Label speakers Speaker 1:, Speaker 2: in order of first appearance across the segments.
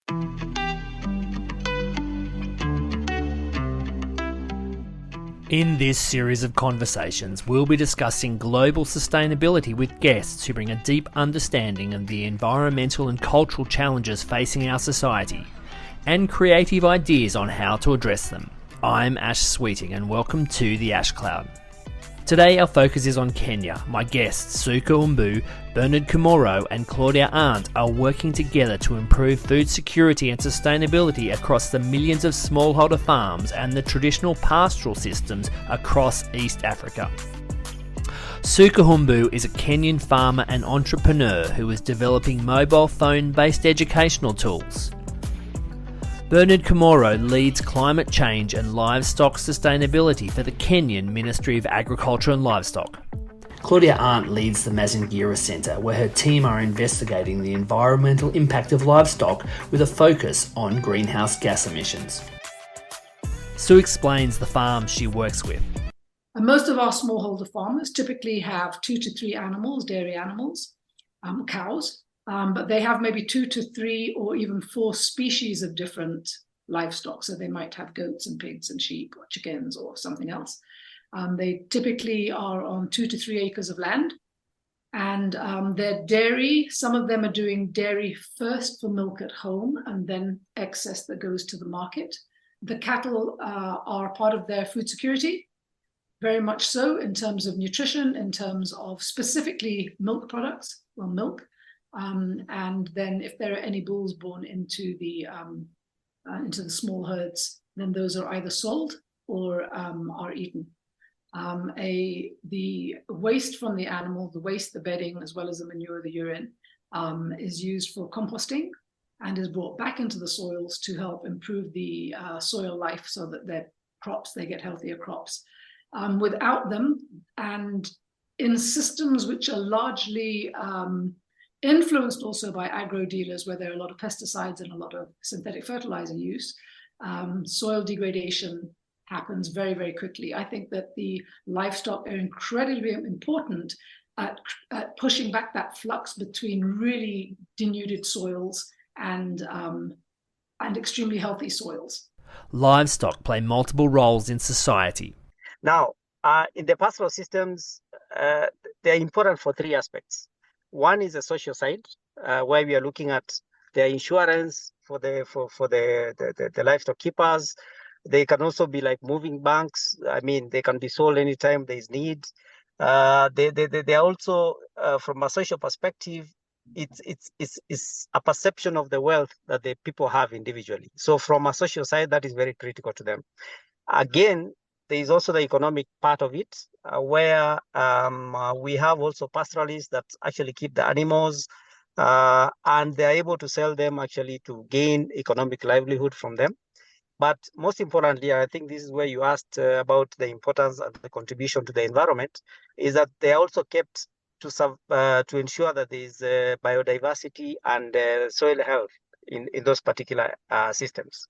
Speaker 1: In this series of conversations, we'll be discussing global sustainability with guests who bring a deep understanding of the environmental and cultural challenges facing our society and creative ideas on how to address them. I'm Ash Sweeting and welcome to The Ash Cloud. Today our focus is on Kenya. My guests Su Kahumbu, Bernard Kimoro and Claudia Arndt are working together to improve food security and sustainability across the millions of smallholder farms and the traditional pastoral systems across East Africa. Su Kahumbu is a Kenyan farmer and entrepreneur who is developing mobile phone-based educational tools. Bernard Kimoro leads climate change and livestock sustainability for the Kenyan Ministry of Agriculture and Livestock. Claudia Arndt leads the Mazingira Centre, where her team are investigating the environmental impact of livestock with a focus on greenhouse gas emissions. Sue explains the farms she works with.
Speaker 2: Most of our smallholder farmers typically have 2 to 3 animals, dairy animals, cows. But they have maybe 2 to 3 or even 4 species of different livestock. So they might have goats and pigs and sheep or chickens or something else. They typically are on 2 to 3 acres of land. And their dairy, some of them are doing dairy first for milk at home and then excess that goes to the market. The cattle are part of their food security, very much so in terms of nutrition, in terms of specifically milk products, well, milk. And then if there are any bulls born into the small herds, then those are either sold or are eaten. The waste from the animal, the waste, the bedding, as well as the manure, the urine, is used for composting and is brought back into the soils to help improve the soil life so that their crops, they get healthier crops. Without them, and in systems which are largely influenced also by agro dealers, where there are a lot of pesticides and a lot of synthetic fertilizer use, soil degradation happens very, very quickly. I think that the livestock are incredibly important at pushing back that flux between really denuded soils and extremely healthy soils.
Speaker 1: Livestock play multiple roles in society.
Speaker 3: Now, in the pastoral systems, they're important for 3 aspects. One is the social side, where we are looking at the insurance for the livestock keepers. They can also be like moving banks. I mean, they can be sold anytime there is need. They are also, from a social perspective, it's a perception of the wealth that the people have individually. So from a social side, that is very critical to them. Again, there is also the economic part of it, where we have also pastoralists that actually keep the animals, and they're able to sell them actually to gain economic livelihood from them. But most importantly, I think this is where you asked about the importance and the contribution to the environment, is that they are also kept to ensure that there is biodiversity and soil health in those particular systems.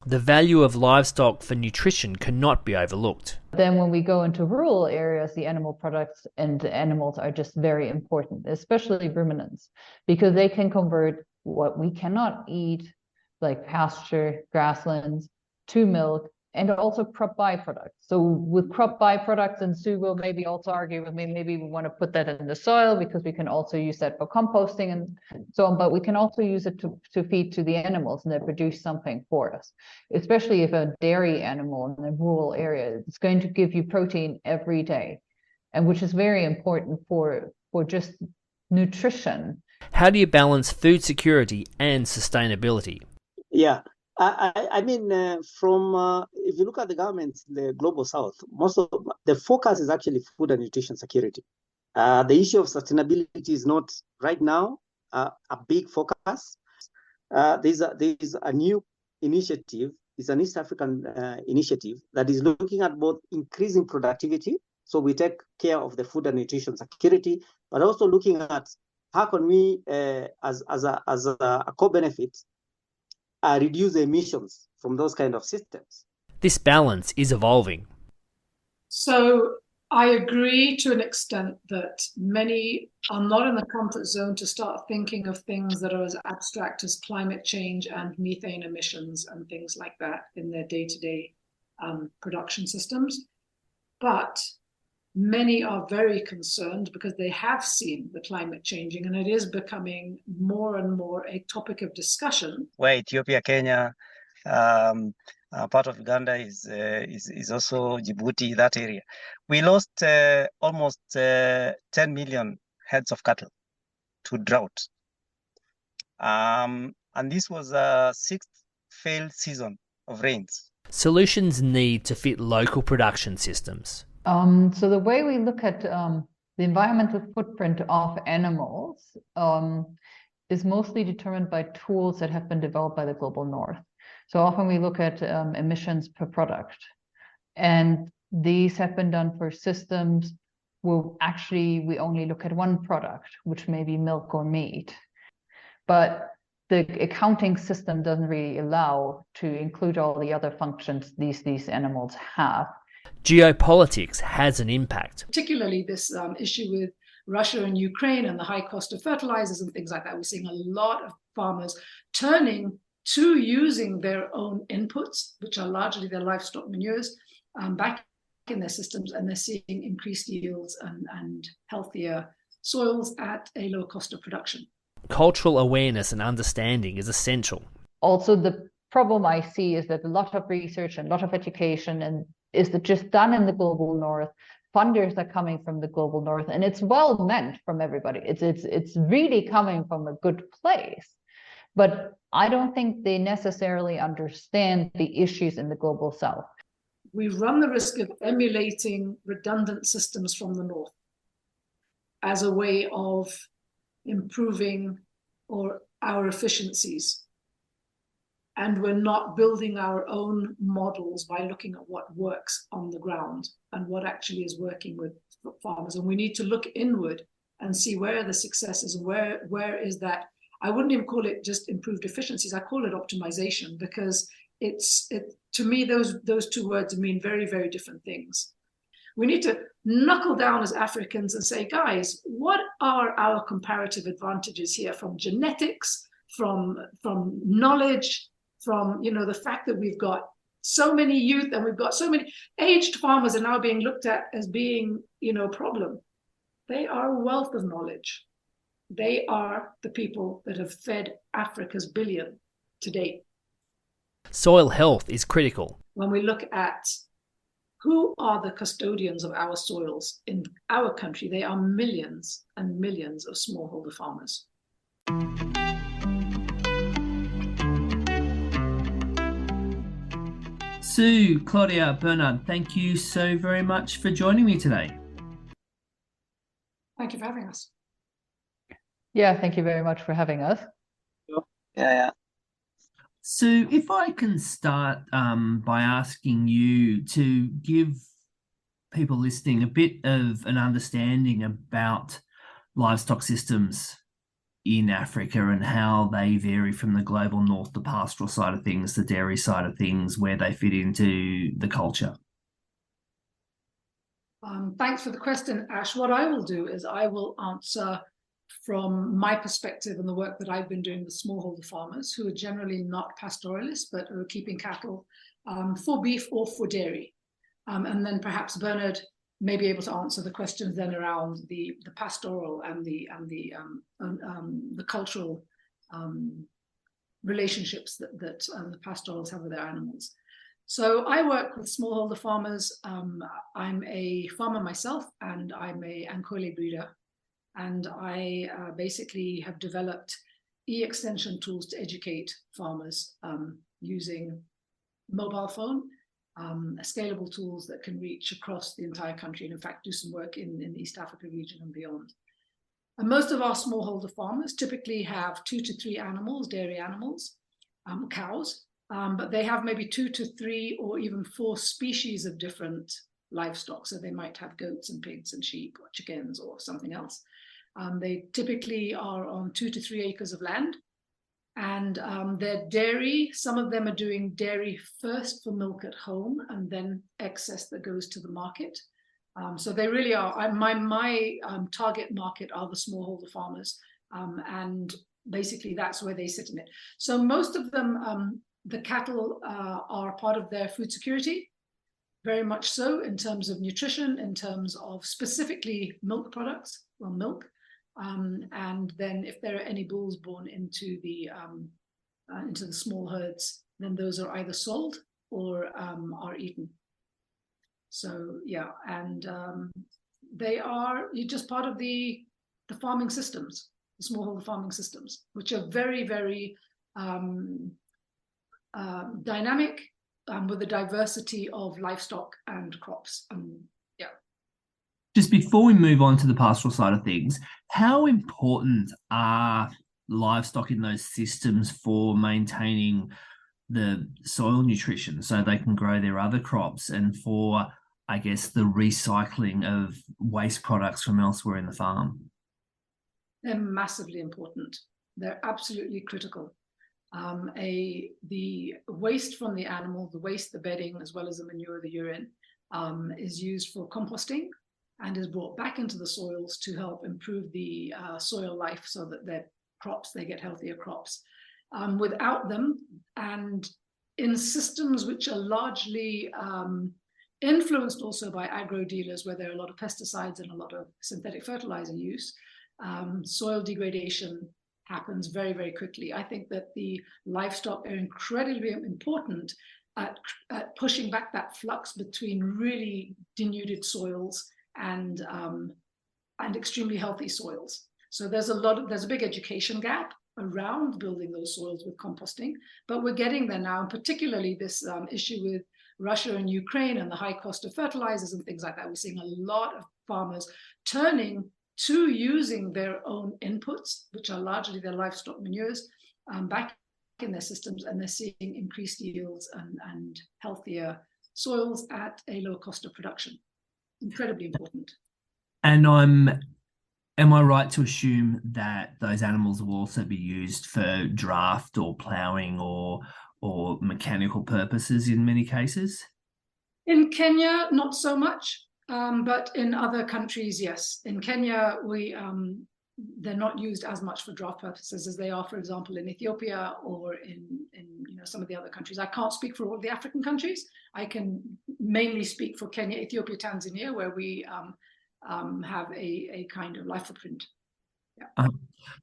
Speaker 1: The value of livestock for nutrition cannot be overlooked.
Speaker 4: Then when we go into rural areas, the animal products and the animals are just very important, especially ruminants, because they can convert what we cannot eat, like pasture, grasslands, to milk, and also crop byproducts. So with crop byproducts, and Sue will maybe also argue with me, maybe we want to put that in the soil because we can also use that for composting and so on, but we can also use it to feed to the animals and they produce something for us. Especially if a dairy animal in a rural area, it's going to give you protein every day, and which is very important for just nutrition.
Speaker 1: How do you balance food security and sustainability?
Speaker 3: Yeah. I mean, if you look at the governments, the global south, most of the focus is actually food and nutrition security. The issue of sustainability is not right now a big focus. There's a new initiative. It's an East African initiative that is looking at both increasing productivity, so we take care of the food and nutrition security, but also looking at how can we, as a co-benefit, reduce the emissions from those kind of systems.
Speaker 1: This balance is evolving.
Speaker 2: So I agree to an extent that many are not in the comfort zone to start thinking of things that are as abstract as climate change and methane emissions and things like that in their day-to-day production systems. But many are very concerned because they have seen the climate changing, and it is becoming more and more a topic of discussion.
Speaker 3: Where Ethiopia, Kenya, part of Uganda is also Djibouti, that area. We lost almost 10 million heads of cattle to drought. And this was a sixth failed season of rains.
Speaker 1: Solutions need to fit local production systems.
Speaker 4: So the way we look at the environmental footprint of animals is mostly determined by tools that have been developed by the Global North. So often we look at emissions per product, and these have been done for systems where actually we only look at one product, which may be milk or meat. But the accounting system doesn't really allow to include all the other functions these animals have.
Speaker 1: Geopolitics has an impact.
Speaker 2: Particularly this issue with Russia and Ukraine and the high cost of fertilizers and things like that. We're seeing a lot of farmers turning to using their own inputs, which are largely their livestock manures, back in their systems, and they're seeing increased yields and healthier soils at a low cost of production.
Speaker 1: Cultural awareness and understanding is essential.
Speaker 4: Also, the problem I see is that a lot of research and a lot of education and is that just done in the Global North. Funders are coming from the Global North, and it's well meant from everybody. It's really coming from a good place, but I don't think they necessarily understand the issues in the Global South.
Speaker 2: We run the risk of emulating redundant systems from the North as a way of improving our efficiencies. And we're not building our own models by looking at what works on the ground and what actually is working with farmers. And we need to look inward and see where are the successes, where is that. I wouldn't even call it just improved efficiencies. I call it optimization, because to me, those two words mean very, very different things. We need to knuckle down as Africans and say, guys, what are our comparative advantages here from genetics, from knowledge, from the fact that we've got so many youth and we've got so many aged farmers are now being looked at as being a problem. They are a wealth of knowledge. They are the people that have fed Africa's billion to date.
Speaker 1: Soil health is critical.
Speaker 2: When we look at who are the custodians of our soils in our country, they are millions and millions of smallholder farmers.
Speaker 1: Sue, Claudia, Bernard, thank you so very much for joining me today.
Speaker 2: Thank you for having us.
Speaker 4: Yeah, thank you very much for having us.
Speaker 3: Yeah.
Speaker 1: Sue, if I can start by asking you to give people listening a bit of an understanding about livestock systems in Africa and how they vary from the Global North, the pastoral side of things, the dairy side of things, where they fit into the culture.
Speaker 2: Thanks for the question, Ash. What I will do is I will answer from my perspective and the work that I've been doing with smallholder farmers who are generally not pastoralists, but are keeping cattle for beef or for dairy. And then perhaps Bernard may be able to answer the questions then around the pastoral and the cultural relationships that the pastorals have with their animals. So I work with smallholder farmers. I'm a farmer myself, and I'm a Ankole breeder. And I basically have developed e-extension tools to educate farmers using mobile phone, scalable tools that can reach across the entire country, and in fact do some work in the East Africa region and beyond. And most of our smallholder farmers typically have 2 to 3 animals, dairy animals, cows, but they have maybe 2 to 3 or even 4 species of different livestock. So they might have goats and pigs and sheep or chickens or something else. They typically are on 2 to 3 acres of land. And their dairy, some of them are doing dairy first for milk at home and then excess that goes to the market. So they really are. My target market are the smallholder farmers, and basically that's where they sit in it. So most of them, the cattle are part of their food security, very much so in terms of nutrition, in terms of specifically milk products, well, milk. And then if there are any bulls born into the small herds, then those are either sold or are eaten. So yeah, and they are just part of the farming systems, the smallholder farming systems, which are very, very dynamic, with a diversity of livestock and crops. Yeah.
Speaker 1: Just before we move on to the pastoral side of things, how important are livestock in those systems for maintaining the soil nutrition so they can grow their other crops, and for, I guess, the recycling of waste products from elsewhere in the farm?
Speaker 2: They're massively important. They're absolutely critical. The waste from the animal, the waste, the bedding, as well as the manure, the urine, is used for composting and is brought back into the soils to help improve the soil life so that their crops, they get healthier crops. Without them, and in systems which are largely influenced also by agro dealers, where there are a lot of pesticides and a lot of synthetic fertilizer use, soil degradation happens very, very quickly. I think that the livestock are incredibly important at pushing back that flux between really denuded soils and extremely healthy soils. So there's a big education gap around building those soils with composting, but we're getting there now, and particularly this issue with Russia and Ukraine and the high cost of fertilizers and things like that. We're seeing a lot of farmers turning to using their own inputs, which are largely their livestock manures, back in their systems, and they're seeing increased yields and healthier soils at a lower cost of production. Incredibly important.
Speaker 1: And am I right to assume that those animals will also be used for draft or ploughing or mechanical purposes in many cases?
Speaker 2: In Kenya, not so much. But in other countries, yes. In Kenya, they're not used as much for draft purposes as they are, for example, in Ethiopia or in some of the other countries. I can't speak for all the African countries. I can mainly speak for Kenya, Ethiopia, Tanzania, where we have a kind of life footprint. Yeah.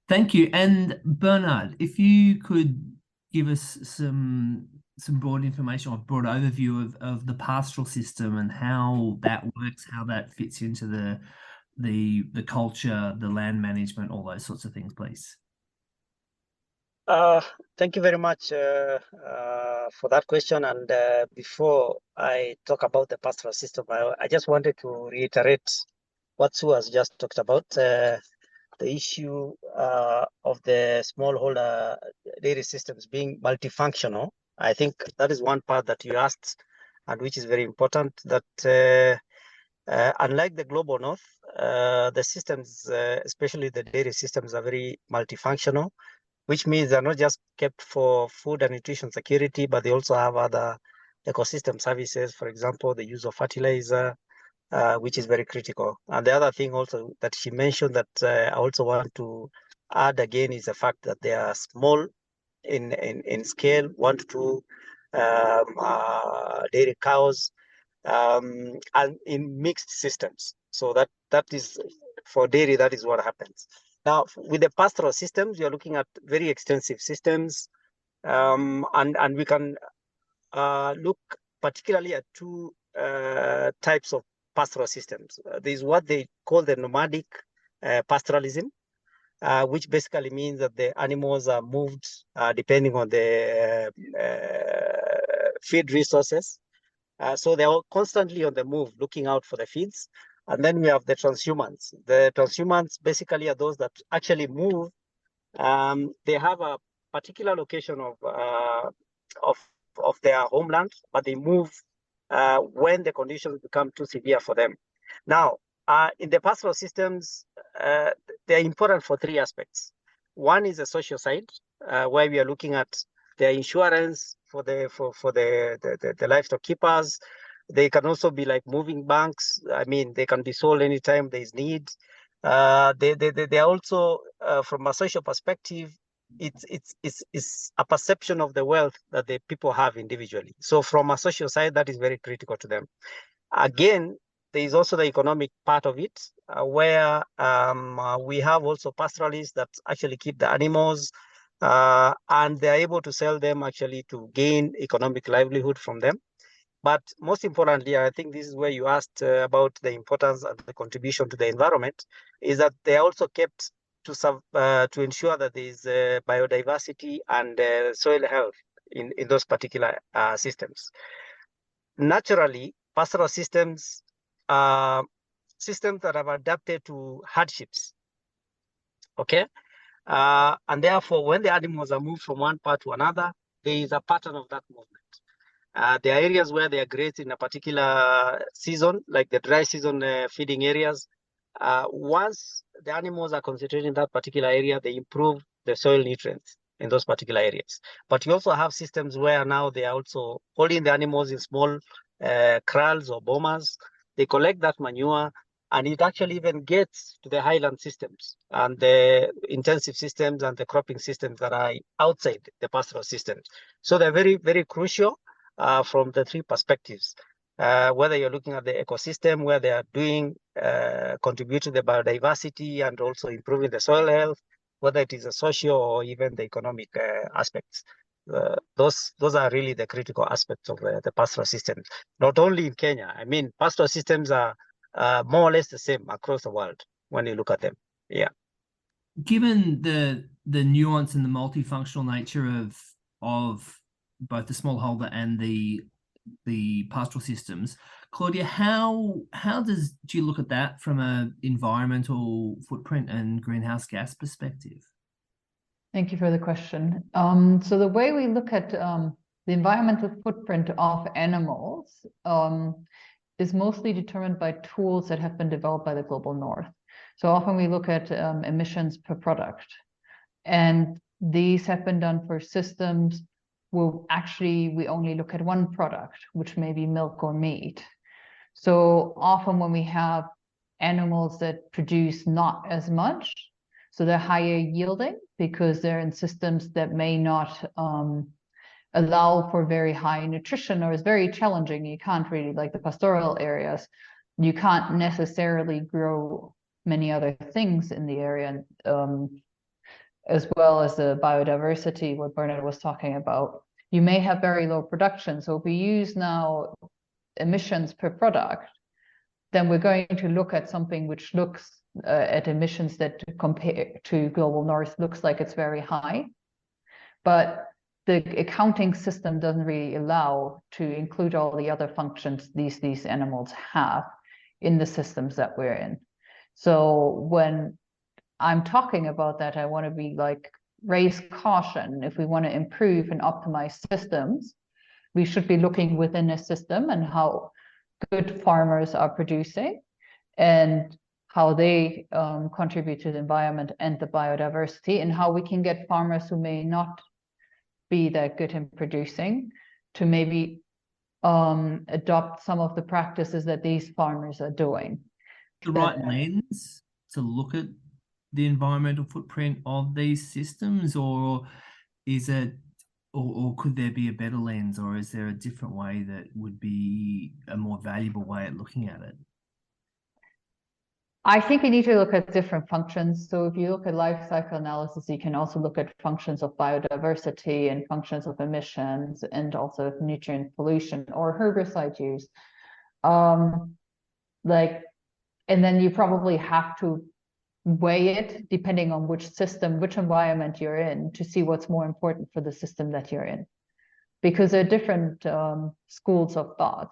Speaker 1: Thank you. And Bernard, if you could give us some broad information or broad overview of the pastoral system and how that works, how that fits into the culture, the land management, all those sorts of things, please.
Speaker 3: Thank you very much for that question. And before I talk about the pastoral system, I just wanted to reiterate what Sue has just talked about. The issue of the smallholder dairy systems being multifunctional. I think that is one part that you asked, and which is very important, that unlike the global north, the systems, especially the dairy systems, are very multifunctional, which means they're not just kept for food and nutrition security, but they also have other ecosystem services, for example, the use of fertilizer, which is very critical. And the other thing also that she mentioned that I also want to add again is the fact that they are small in scale, 1 to 2 dairy cows, and in mixed systems. So that is, for dairy, that is what happens. Now, with the pastoral systems, you're looking at very extensive systems, and we can look particularly at 2 types of pastoral systems. There's what they call the nomadic pastoralism, which basically means that the animals are moved depending on the feed resources. So they're constantly on the move, looking out for the feeds. And then we have the transhumans. The transhumans basically are those that actually move. They have a particular location of their homeland, but they move when the conditions become too severe for them. Now, in the pastoral systems, they're important for 3 aspects. One is the social side, where we are looking at the insurance for the livestock keepers, They can also be like moving banks. I mean, they can be sold anytime there is need. They are also, from a social perspective, it's a perception of the wealth that the people have individually. So from a social side, that is very critical to them. Again, there is also the economic part of it, where we have also pastoralists that actually keep the animals, and they're able to sell them actually to gain economic livelihood from them. But most importantly, I think this is where you asked about the importance and the contribution to the environment, is that they are also kept to ensure that there is biodiversity and soil health in those particular systems. Naturally, pastoral systems are systems that have adapted to hardships. Okay, and therefore, when the animals are moved from one part to another, there is a pattern of that movement. There are areas where they are great in a particular season, like the dry season feeding areas. Once the animals are concentrated in that particular area, they improve the soil nutrients in those particular areas. But you also have systems where now they are also holding the animals in small kraals or bomas. They collect that manure, and it actually even gets to the highland systems and the intensive systems and the cropping systems that are outside the pastoral systems. So they're very, very crucial from the three perspectives. Whether you're looking at the ecosystem, where they are doing contribute to the biodiversity and also improving the soil health, whether it is a social or even the economic aspects. Those are really the critical aspects of the pastoral systems, not only in Kenya. I mean, pastoral systems are more or less the same across the world when you look at them. Yeah.
Speaker 1: Given the nuance and the multifunctional nature of both the smallholder and the pastoral systems, Claudia, how do you look at that from an environmental footprint and greenhouse gas perspective?
Speaker 4: Thank you for the question. So the way we look at the environmental footprint of animals is mostly determined by tools that have been developed by the Global North. So often we look at emissions per product, and these have been done for systems where actually we only look at one product, which may be milk or meat. So often when we have animals that produce not as much, so they're higher yielding because they're in systems that may not allow for very high nutrition, or is very challenging. You can't really, like the pastoral areas, you can't necessarily grow many other things in the area, as well as the biodiversity, what Bernard was talking about. You may have very low production. So if we use now emissions per product, then we're going to look at something which looks at emissions that compared to Global North looks like it's very high. But the accounting system doesn't really allow to include all the other functions these animals have in the systems that we're in. So when I'm talking about that, I want to be like, raise caution. If we want to improve and optimize systems, we should be looking within a system and how good farmers are producing and how they contribute to the environment and the biodiversity, and how we can get farmers who may not be that good in producing to maybe adopt some of the practices that these farmers are doing.
Speaker 1: The right lens to look at the environmental footprint of these systems, or is it, or could there be a better lens, or is there a different way that would be a more valuable way at looking at it?
Speaker 4: I think you need to look at different functions. So if you look at life cycle analysis, you can also look at functions of biodiversity and functions of emissions and also nutrient pollution or herbicide use. And then you probably have to weigh it depending on which system, which environment you're in, to see what's more important for the system that you're in. Because there are different schools of thought.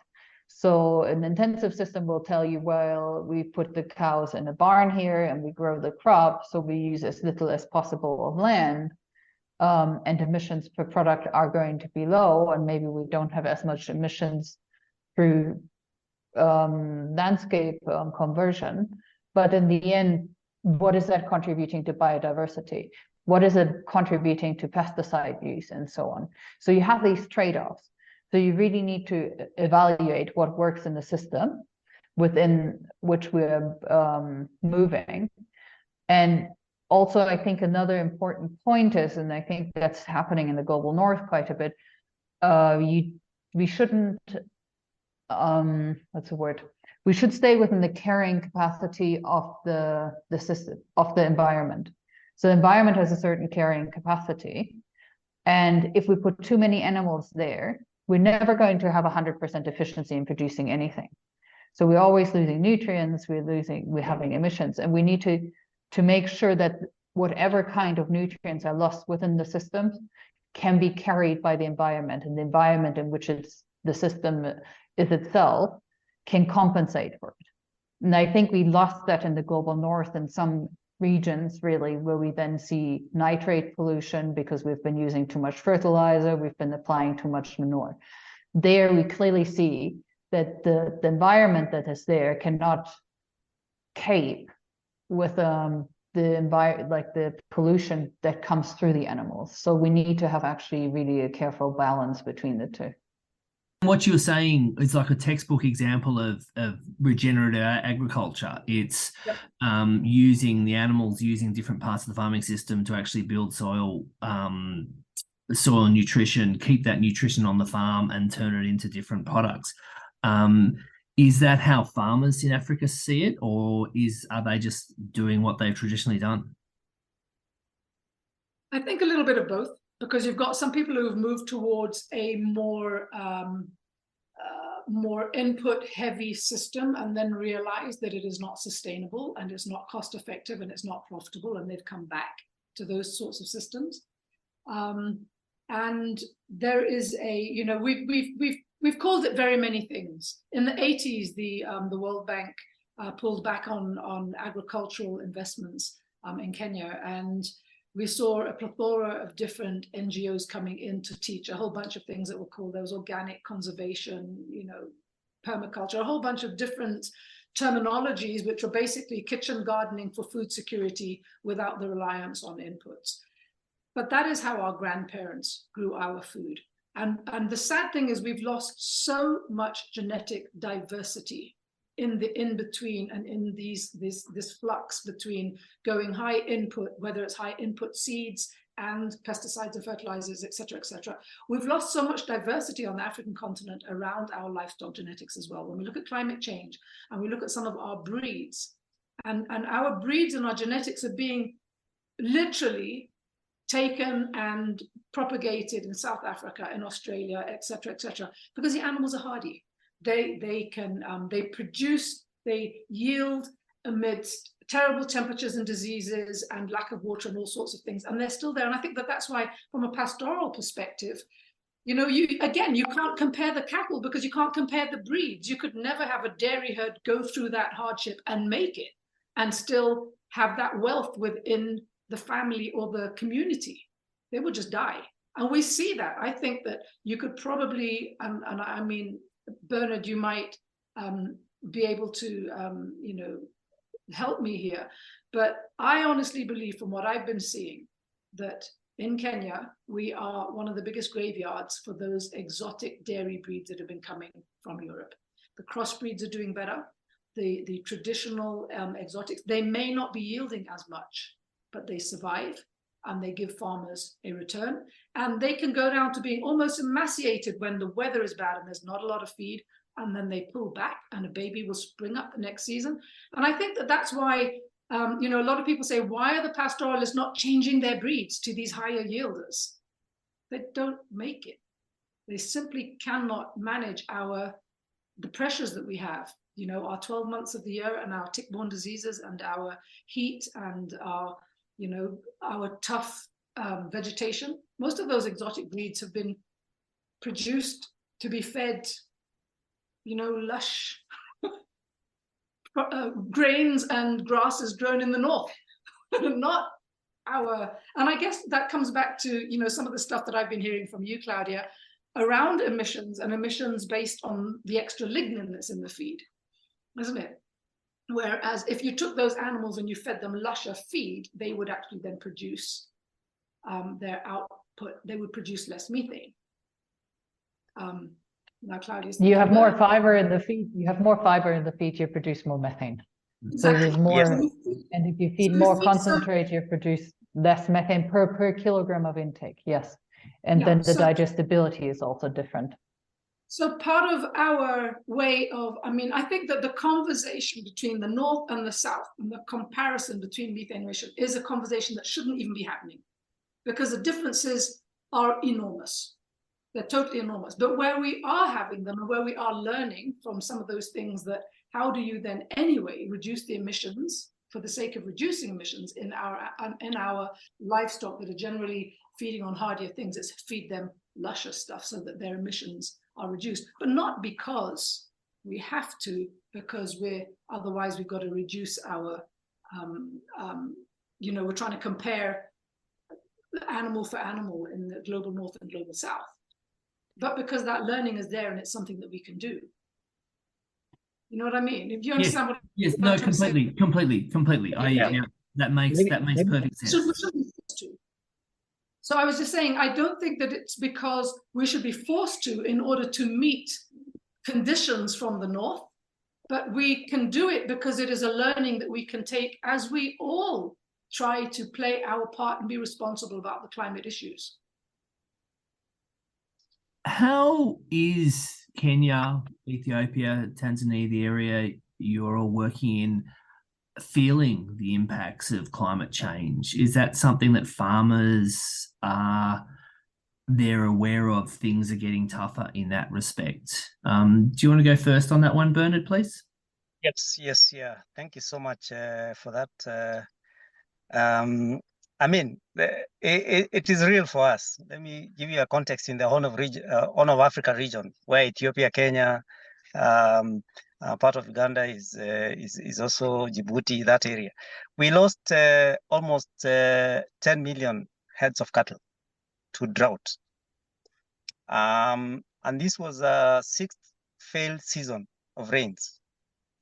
Speaker 4: So an intensive system will tell you, well, we put the cows in a barn here and we grow the crop, so we use as little as possible of land, and emissions per product are going to be low, and maybe we don't have as much emissions through landscape conversion. But in the end, what is that contributing to biodiversity? What is it contributing to pesticide use and so on? So you have these trade-offs. So you really need to evaluate what works in the system within which we're moving. And also, I think another important point is, and I think that's happening in the global north quite a bit, we shouldn't, what's the word? We should stay within the carrying capacity of the system, of the environment. So the environment has a certain carrying capacity. And if we put too many animals there, we're never going to have 100% efficiency in producing anything. So we're always losing nutrients, we're having emissions, and we need to make sure that whatever kind of nutrients are lost within the system can be carried by the environment, and the environment in which the system is itself can compensate for it. And I think we lost that in the global north in some regions, really, where we then see nitrate pollution because we've been using too much fertilizer, we've been applying too much manure. There we clearly see that the environment that is there cannot cope with the pollution that comes through the animals. So we need to have actually really a careful balance between the two.
Speaker 1: What you're saying is like a textbook example of regenerative agriculture. It's using the animals, using different parts of the farming system to actually build soil nutrition, keep that nutrition on the farm and turn it into different products. Is that how farmers in Africa see it, or are they just doing what they've traditionally done?
Speaker 2: I think a little bit of both, because you've got some people who have moved towards a more input heavy system and then realize that it is not sustainable and it's not cost effective and it's not profitable, and they've come back to those sorts of systems. And there is we've called it very many things. In the 80s, the World Bank pulled back on agricultural investments in Kenya, and we saw a plethora of different NGOs coming in to teach a whole bunch of things that were called, there was organic conservation, permaculture, a whole bunch of different terminologies, which were basically kitchen gardening for food security without the reliance on inputs. But that is how our grandparents grew our food. And the sad thing is we've lost so much genetic diversity in the in-between and in this flux between going high input, whether it's high input seeds and pesticides and fertilizers, et cetera, we've lost so much diversity on the African continent around our livestock genetics as well. When we look at climate change and we look at some of our breeds, and our breeds and our genetics are being literally taken and propagated in South Africa, in Australia, et cetera, because the animals are hardy. They yield amidst terrible temperatures and diseases and lack of water and all sorts of things, and they're still there. And I think that's why, from a pastoral perspective, you can't compare the cattle because you can't compare the breeds. You could never have a dairy herd go through that hardship and make it and still have that wealth within the family or the community. They would just die. And we see that. I think that you could probably, and I mean, Bernard, you might be able to, help me here. But I honestly believe, from what I've been seeing, that in Kenya, we are one of the biggest graveyards for those exotic dairy breeds that have been coming from Europe. The crossbreeds are doing better. The traditional exotics, they may not be yielding as much, but they survive and they give farmers a return. And they can go down to being almost emaciated when the weather is bad and there's not a lot of feed, and then they pull back and a baby will spring up the next season. And I think that's why, a lot of people say, why are the pastoralists not changing their breeds to these higher yielders? They don't make it. They simply cannot manage the pressures that we have. Our 12 months of the year and our tick-borne diseases and our heat and our tough vegetation. Most of those exotic breeds have been produced to be fed, lush grains and grasses grown in the north, not our. And I guess that comes back to, some of the stuff that I've been hearing from you, Claudia, around emissions and emissions based on the extra lignin that's in the feed, isn't it? Whereas if you took those animals and you fed them lusher feed, they would actually then produce their output. They would produce less methane. Now, Claudia's
Speaker 4: You have more
Speaker 2: bird.
Speaker 4: fiber in the feed. You have more fiber in the feed, you produce more methane. So
Speaker 2: Exactly.
Speaker 4: there's more,
Speaker 3: Yes.
Speaker 4: and if you feed
Speaker 2: So
Speaker 4: more
Speaker 2: we feed
Speaker 4: concentrate, you produce less methane per kilogram of intake. Yes, and
Speaker 2: Yeah,
Speaker 4: then the
Speaker 2: so-
Speaker 4: digestibility is also different.
Speaker 2: So part of our way of, I mean, I think that the conversation between the North and the South and the comparison between methane emission is a conversation that shouldn't even be happening because the differences are enormous. They're totally enormous. But where we are having them and where we are learning from some of those things, that how do you then anyway reduce the emissions for the sake of reducing emissions in our livestock that are generally feeding on hardier things? It's feed them luscious stuff so that their emissions are reduced, but not because we have to, because otherwise we've got to reduce our, we're trying to compare animal for animal in the global North and global South, but because that learning is there and it's something that we can do. You know what I mean? If you understand what
Speaker 1: yes,
Speaker 2: I'm
Speaker 1: no,
Speaker 2: trying to say.
Speaker 1: completely.
Speaker 2: Yeah.
Speaker 1: That makes perfect sense.
Speaker 2: So I was just saying, I don't think that it's because we should be forced to in order to meet conditions from the North, but we can do it because it is a learning that we can take as we all try to play our part and be responsible about the climate issues.
Speaker 1: How is Kenya, Ethiopia, Tanzania, the area you're all working in, feeling the impacts of climate change? Is that something that farmers they're aware of? Things are getting tougher in that respect. Do you want to go first on that one, Bernard, please?
Speaker 3: Yes, yeah. Thank you so much for that. I mean, it is real for us. Let me give you a context in the Horn of Africa region, where Ethiopia, Kenya, part of Uganda is also Djibouti, that area. We lost almost 10 million heads of cattle to drought. And this was a sixth failed season of rains.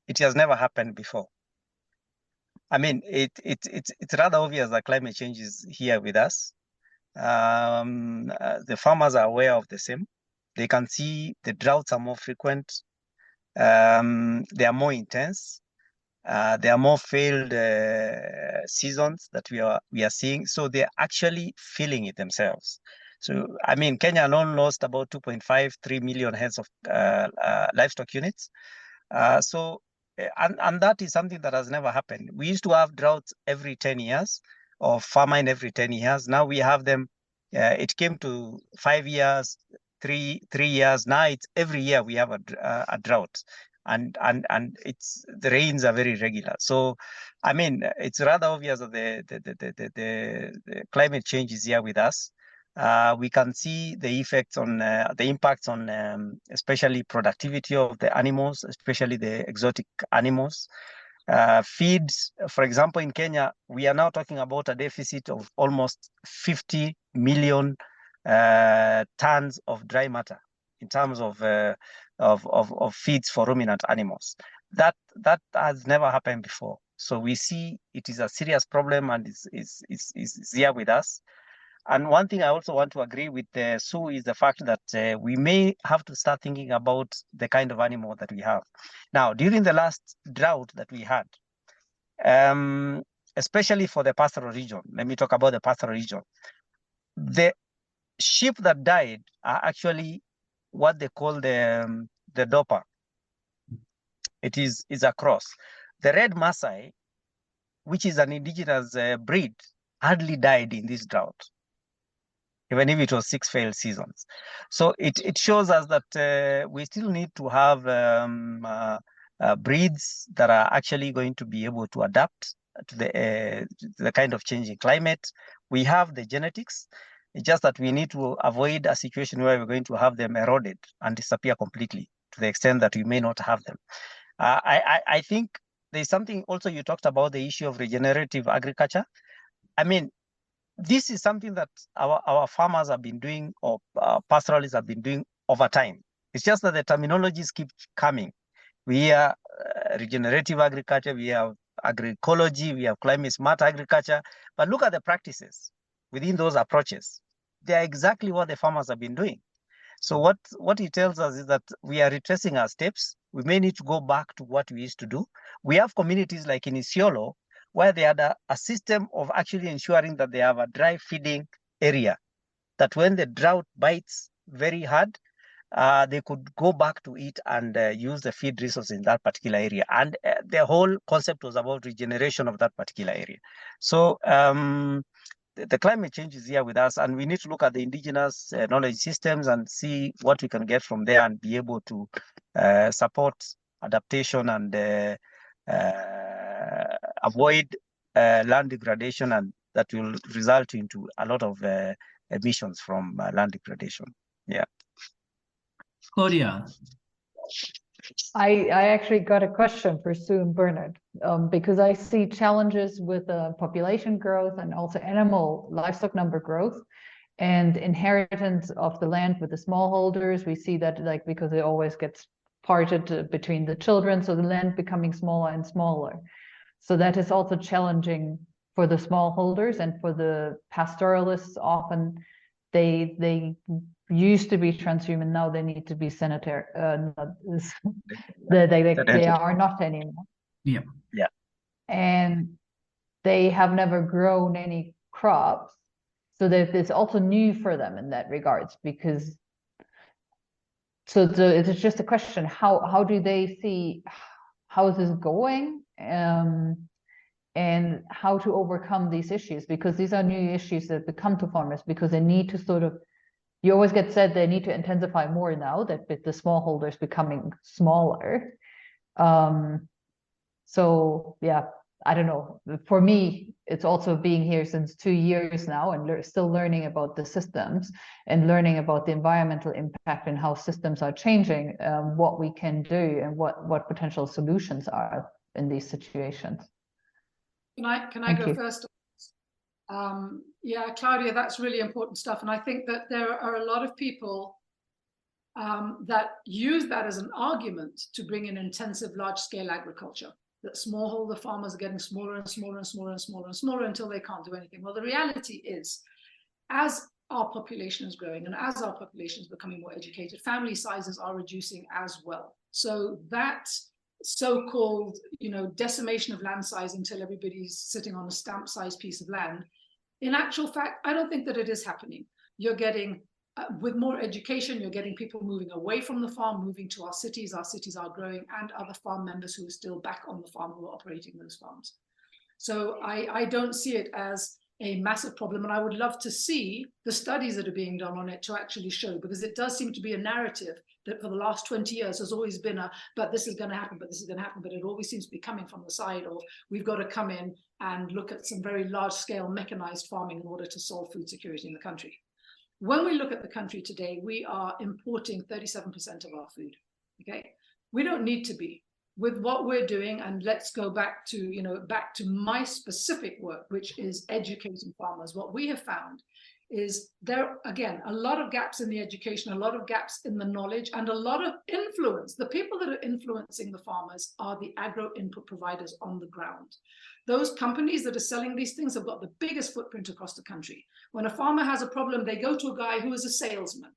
Speaker 3: It has never happened before. I mean, it's rather obvious that climate change is here with us. The farmers are aware of the same. They can see the droughts are more frequent. They are more intense. There are more failed seasons that we are seeing. So they're actually feeling it themselves. So, I mean, Kenya alone lost about 2.53 million heads of livestock units. And that is something that has never happened. We used to have droughts every 10 years or famine every 10 years. Now we have them. It came to 5 years, three years. Now it's every year we have a drought. And it's the rains are very regular. So, I mean, it's rather obvious that the climate change is here with us. We can see the effects on the impacts on especially productivity of the animals, especially the exotic animals. Feeds, for example, in Kenya, we are now talking about a deficit of almost 50 million tons of dry matter in terms of feeds for ruminant animals. That has never happened before. So we see it is a serious problem and is here with us. And one thing I also want to agree with Sue is the fact that we may have to start thinking about the kind of animal that we have. Now, during the last drought that we had, especially for the pastoral region, let me talk about the pastoral region. The sheep that died are actually what they call the doper. It is a cross. The red Maasai, which is an indigenous breed, hardly died in this drought, even if it was 6 failed seasons. So it shows us that we still need to have breeds that are actually going to be able to adapt to the kind of changing climate. We have the genetics. It's just that we need to avoid a situation where we're going to have them eroded and disappear completely to the extent that we may not have them. I think there's something also you talked about, the issue of regenerative agriculture. I mean, this is something that our farmers have been doing, or pastoralists have been doing over time. It's just that the terminologies keep coming. We have regenerative agriculture, we have agroecology, we have climate smart agriculture. But look at the practices within those approaches. They are exactly what the farmers have been doing. So what it tells us is that we are retracing our steps. We may need to go back to what we used to do. We have communities like in Isiolo, where they had a system of actually ensuring that they have a dry feeding area, that when the drought bites very hard, they could go back to it and use the feed resource in that particular area. And the whole concept was about regeneration of that particular area. So the climate change is here with us, and we need to look at the indigenous knowledge systems and see what we can get from there and be able to support adaptation and avoid land degradation, and that will result into a lot of emissions from land degradation. Yeah.
Speaker 1: Claudia.
Speaker 4: I actually got a question for Sue and Bernard, because I see challenges with population growth and also livestock number growth and inheritance of the land with the smallholders. We see that, like, because it always gets parted between the children, so the land becoming smaller and smaller. So that is also challenging for the smallholders and for the pastoralists. Often they used to be transhuman, now they need to be sanitary. They are not anymore.
Speaker 1: Yeah.
Speaker 3: Yeah.
Speaker 4: And they have never grown any crops, so that it's also new for them in that regards. Because it's just a question: how do they see how is this going, and how to overcome these issues? Because these are new issues that become to farmers, because they need to sort of. You always get said they need to intensify more now that with the smallholders becoming smaller. So yeah, I don't know. For me, it's also being here since 2 years now and still learning about the systems and learning about the environmental impact and how systems are changing, what we can do and what potential solutions are in these situations.
Speaker 2: Can I go first? Yeah, Claudia, that's really important stuff. And I think that there are a lot of people that use that as an argument to bring in intensive large-scale agriculture, that smallholder farmers are getting smaller and smaller and smaller and smaller and smaller until they can't do anything. Well, the reality is, as our population is growing and as our population is becoming more educated, family sizes are reducing as well. So that so-called, decimation of land size until everybody's sitting on a stamp-sized piece of land, in actual fact, I don't think that it is happening. You're getting, with more education, you're getting people moving away from the farm, moving to our cities are growing, and other farm members who are still back on the farm who are operating those farms. So I don't see it as a massive problem, and I would love to see the studies that are being done on it to actually show, because it does seem to be a narrative that for the last 20 years has always been but this is going to happen, but this is going to happen, but it always seems to be coming from the side of, we've got to come in and look at some very large scale mechanized farming in order to solve food security in the country. When we look at the country today, we are importing 37% of our food. Okay, we don't need to be. With what we're doing, and let's go back to my specific work, which is educating farmers. What we have found is there, again, a lot of gaps in the education, a lot of gaps in the knowledge, and a lot of influence. The people that are influencing the farmers are the agro input providers on the ground. Those companies that are selling these things have got the biggest footprint across the country. When a farmer has a problem, they go to a guy who is a salesman,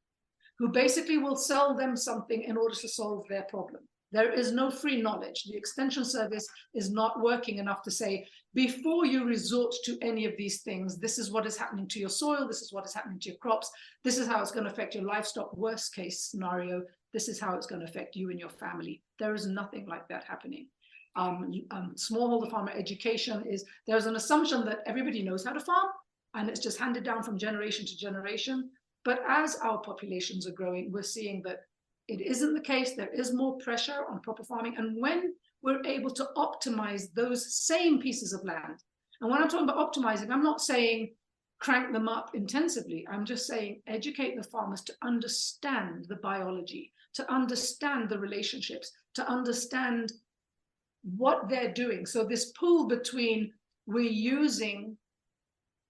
Speaker 2: who basically will sell them something in order to solve their problem. There is no free knowledge. The Extension Service is not working enough to say, before you resort to any of these things, this is what is happening to your soil, this is what is happening to your crops, this is how it's going to affect your livestock, worst case scenario, this is how it's going to affect you and your family. There is nothing like that happening. Smallholder farmer education there's an assumption that everybody knows how to farm, and it's just handed down from generation to generation. But as our populations are growing, we're seeing that it isn't the case. There is more pressure on proper farming. And when we're able to optimize those same pieces of land, and when I'm talking about optimizing, I'm not saying crank them up intensively. I'm just saying educate the farmers to understand the biology, to understand the relationships, to understand what they're doing. So this pull between we're using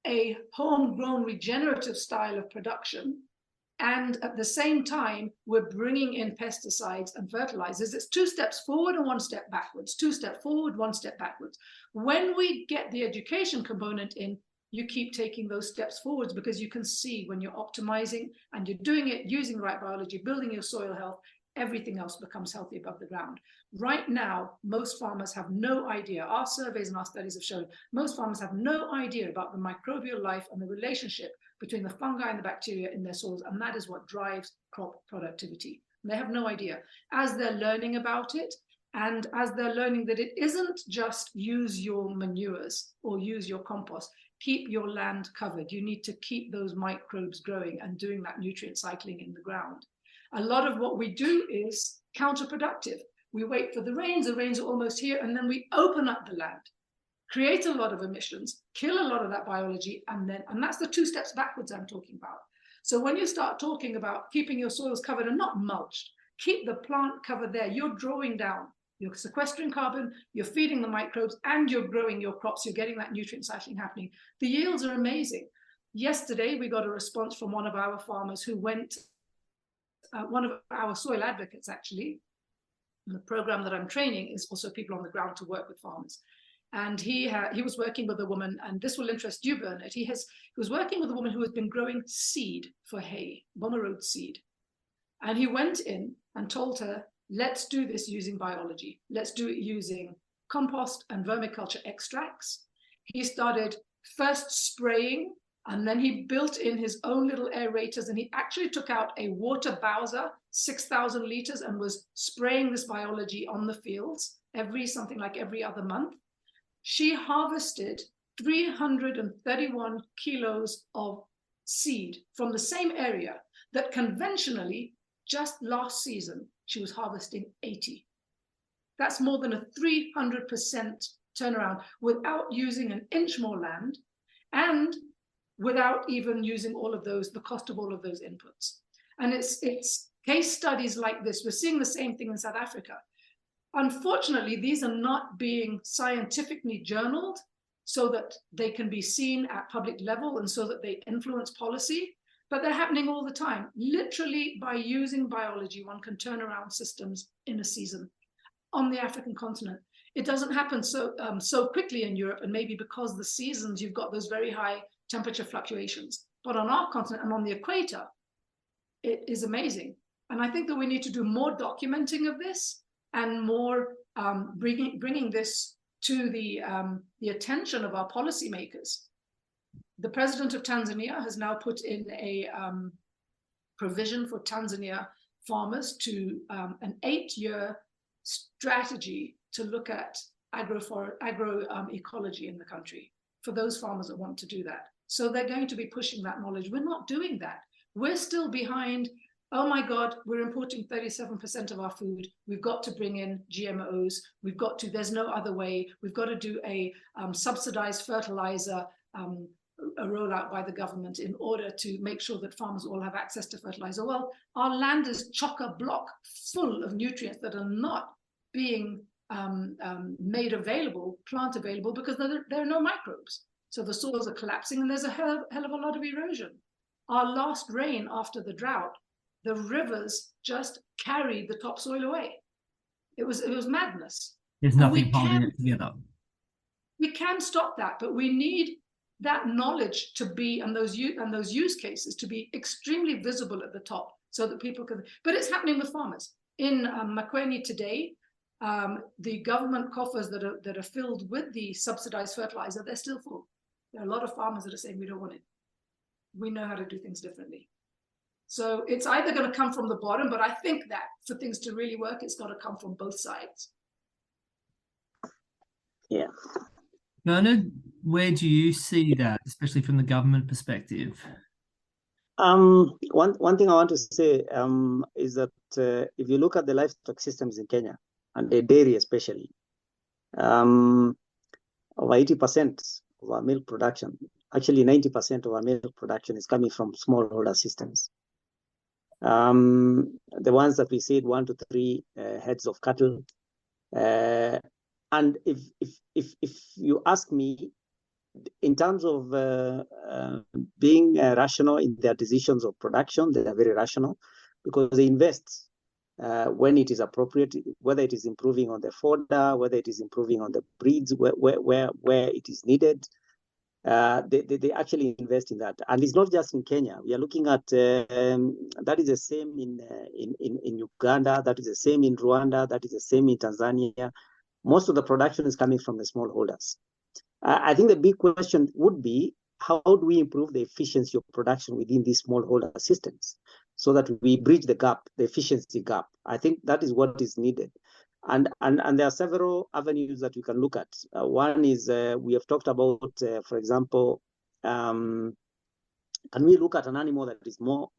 Speaker 2: a homegrown regenerative style of production, and at the same time, we're bringing in pesticides and fertilizers. It's 2 steps forward and 1 step backwards, 2 steps forward, 1 step backwards. When we get the education component in, you keep taking those steps forwards, because you can see when you're optimizing and you're doing it using the right biology, building your soil health, everything else becomes healthy above the ground. Right now, most farmers have no idea. Our surveys and our studies have shown most farmers have no idea about the microbial life and the relationship between the fungi and the bacteria in their soils, and that is what drives crop productivity. And they have no idea. As they're learning about it, and as they're learning that it isn't just use your manures or use your compost, keep your land covered. You need to keep those microbes growing and doing that nutrient cycling in the ground. A lot of what we do is counterproductive. We wait for the rains are almost here, and then we open up the land, create a lot of emissions, kill a lot of that biology, and that's the 2 steps backwards I'm talking about. So when you start talking about keeping your soils covered and not mulched, keep the plant covered there, you're drawing down, you're sequestering carbon, you're feeding the microbes, and you're growing your crops, you're getting that nutrient cycling happening. The yields are amazing. Yesterday, we got a response from one of our farmers who went, one of our soil advocates actually. The program that I'm training is also people on the ground to work with farmers. And he was working with a woman, and this will interest you, Bernard. He was working with a woman who has been growing seed for hay, bomber road seed. And he went in and told her, let's do this using biology. Let's do it using compost and vermiculture extracts. He started first spraying, and then he built in his own little aerators, and he actually took out a water bowser, 6,000 liters, and was spraying this biology on the fields something like every other month. She harvested 331 kilos of seed from the same area that conventionally, just last season, she was harvesting 80. That's more than a 300% turnaround without using an inch more land, and without even using the cost of all of those inputs. And it's case studies like this. We're seeing the same thing in South Africa. Unfortunately, these are not being scientifically journaled so that they can be seen at public level and so that they influence policy, but they're happening all the time. Literally, by using biology, one can turn around systems in a season on the African continent. It doesn't happen so quickly in Europe, and maybe because the seasons, you've got those very high temperature fluctuations. But on our continent and on the equator, it is amazing. And I think that we need to do more documenting of this and more bringing this to the attention of our policymakers. The president of Tanzania has now put in a provision for Tanzania farmers to an 8-year strategy to look at agroecology in the country for those farmers that want to do that. So they're going to be pushing that knowledge. We're not doing that. We're still behind. Oh my God, we're importing 37% of our food. We've got to bring in GMOs. There's no other way. We've got to do a subsidized fertilizer a rollout by the government in order to make sure that farmers all have access to fertilizer. Well, our land is chock-a-block full of nutrients that are not being made available, plant available, because there are no microbes. So the soils are collapsing, and there's a hell of a lot of erosion. Our last rain after the drought, the rivers just carried the topsoil away. It was madness.
Speaker 1: There's nothing holding it together.
Speaker 2: We can stop that, but we need that knowledge to be, and those use cases to be extremely visible at the top, so that people can. But it's happening with farmers in Makweni today. The government coffers that are filled with the subsidized fertilizer, they're still full. There are a lot of farmers that are saying we don't want it. We know how to do things differently. So it's either going to come from the bottom, but I think that for things to really work, it's got to come from both sides.
Speaker 3: Yeah.
Speaker 1: Bernard, where do you see that, especially from the government perspective?
Speaker 3: One thing I want to say is that if you look at the livestock systems in Kenya, and the dairy especially, over 80% of our milk production, actually 90% of our milk production is coming from smallholder systems. The ones that we said 1 to 3 heads of cattle. And if you ask me, in terms of being rational in their decisions of production, they are very rational because they invest when it is appropriate, whether it is improving on the fodder, whether it is improving on the breeds, where it is needed. they actually invest in that. And it's not just in Kenya. We are looking at that is the same in Uganda, that is the same in Rwanda, that is the same in Tanzania. Most of the production is coming from the smallholders. I think the big question would be, how do we improve the efficiency of production within these smallholder systems so that we bridge the gap, the efficiency gap? I think that is what is needed. And there are several avenues that we can look at. One is we have talked about, for example, can we look at an animal that is more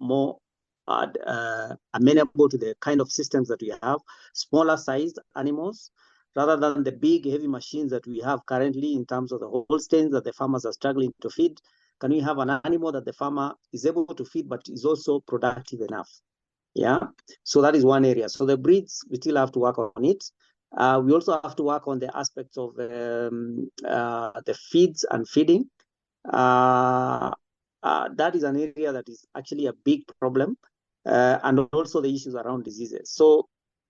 Speaker 3: amenable to the kind of systems that we have, smaller sized animals, rather than the big heavy machines that we have currently in terms of the Holsteins that the farmers are struggling to feed? Can we have an animal that the farmer is able to feed but is also productive enough? Yeah, so that is one area. So the breeds, we still have to work on it. We also have to work on the aspects of the feeds and feeding. That is an area that is actually a big problem, and also the issues around diseases. So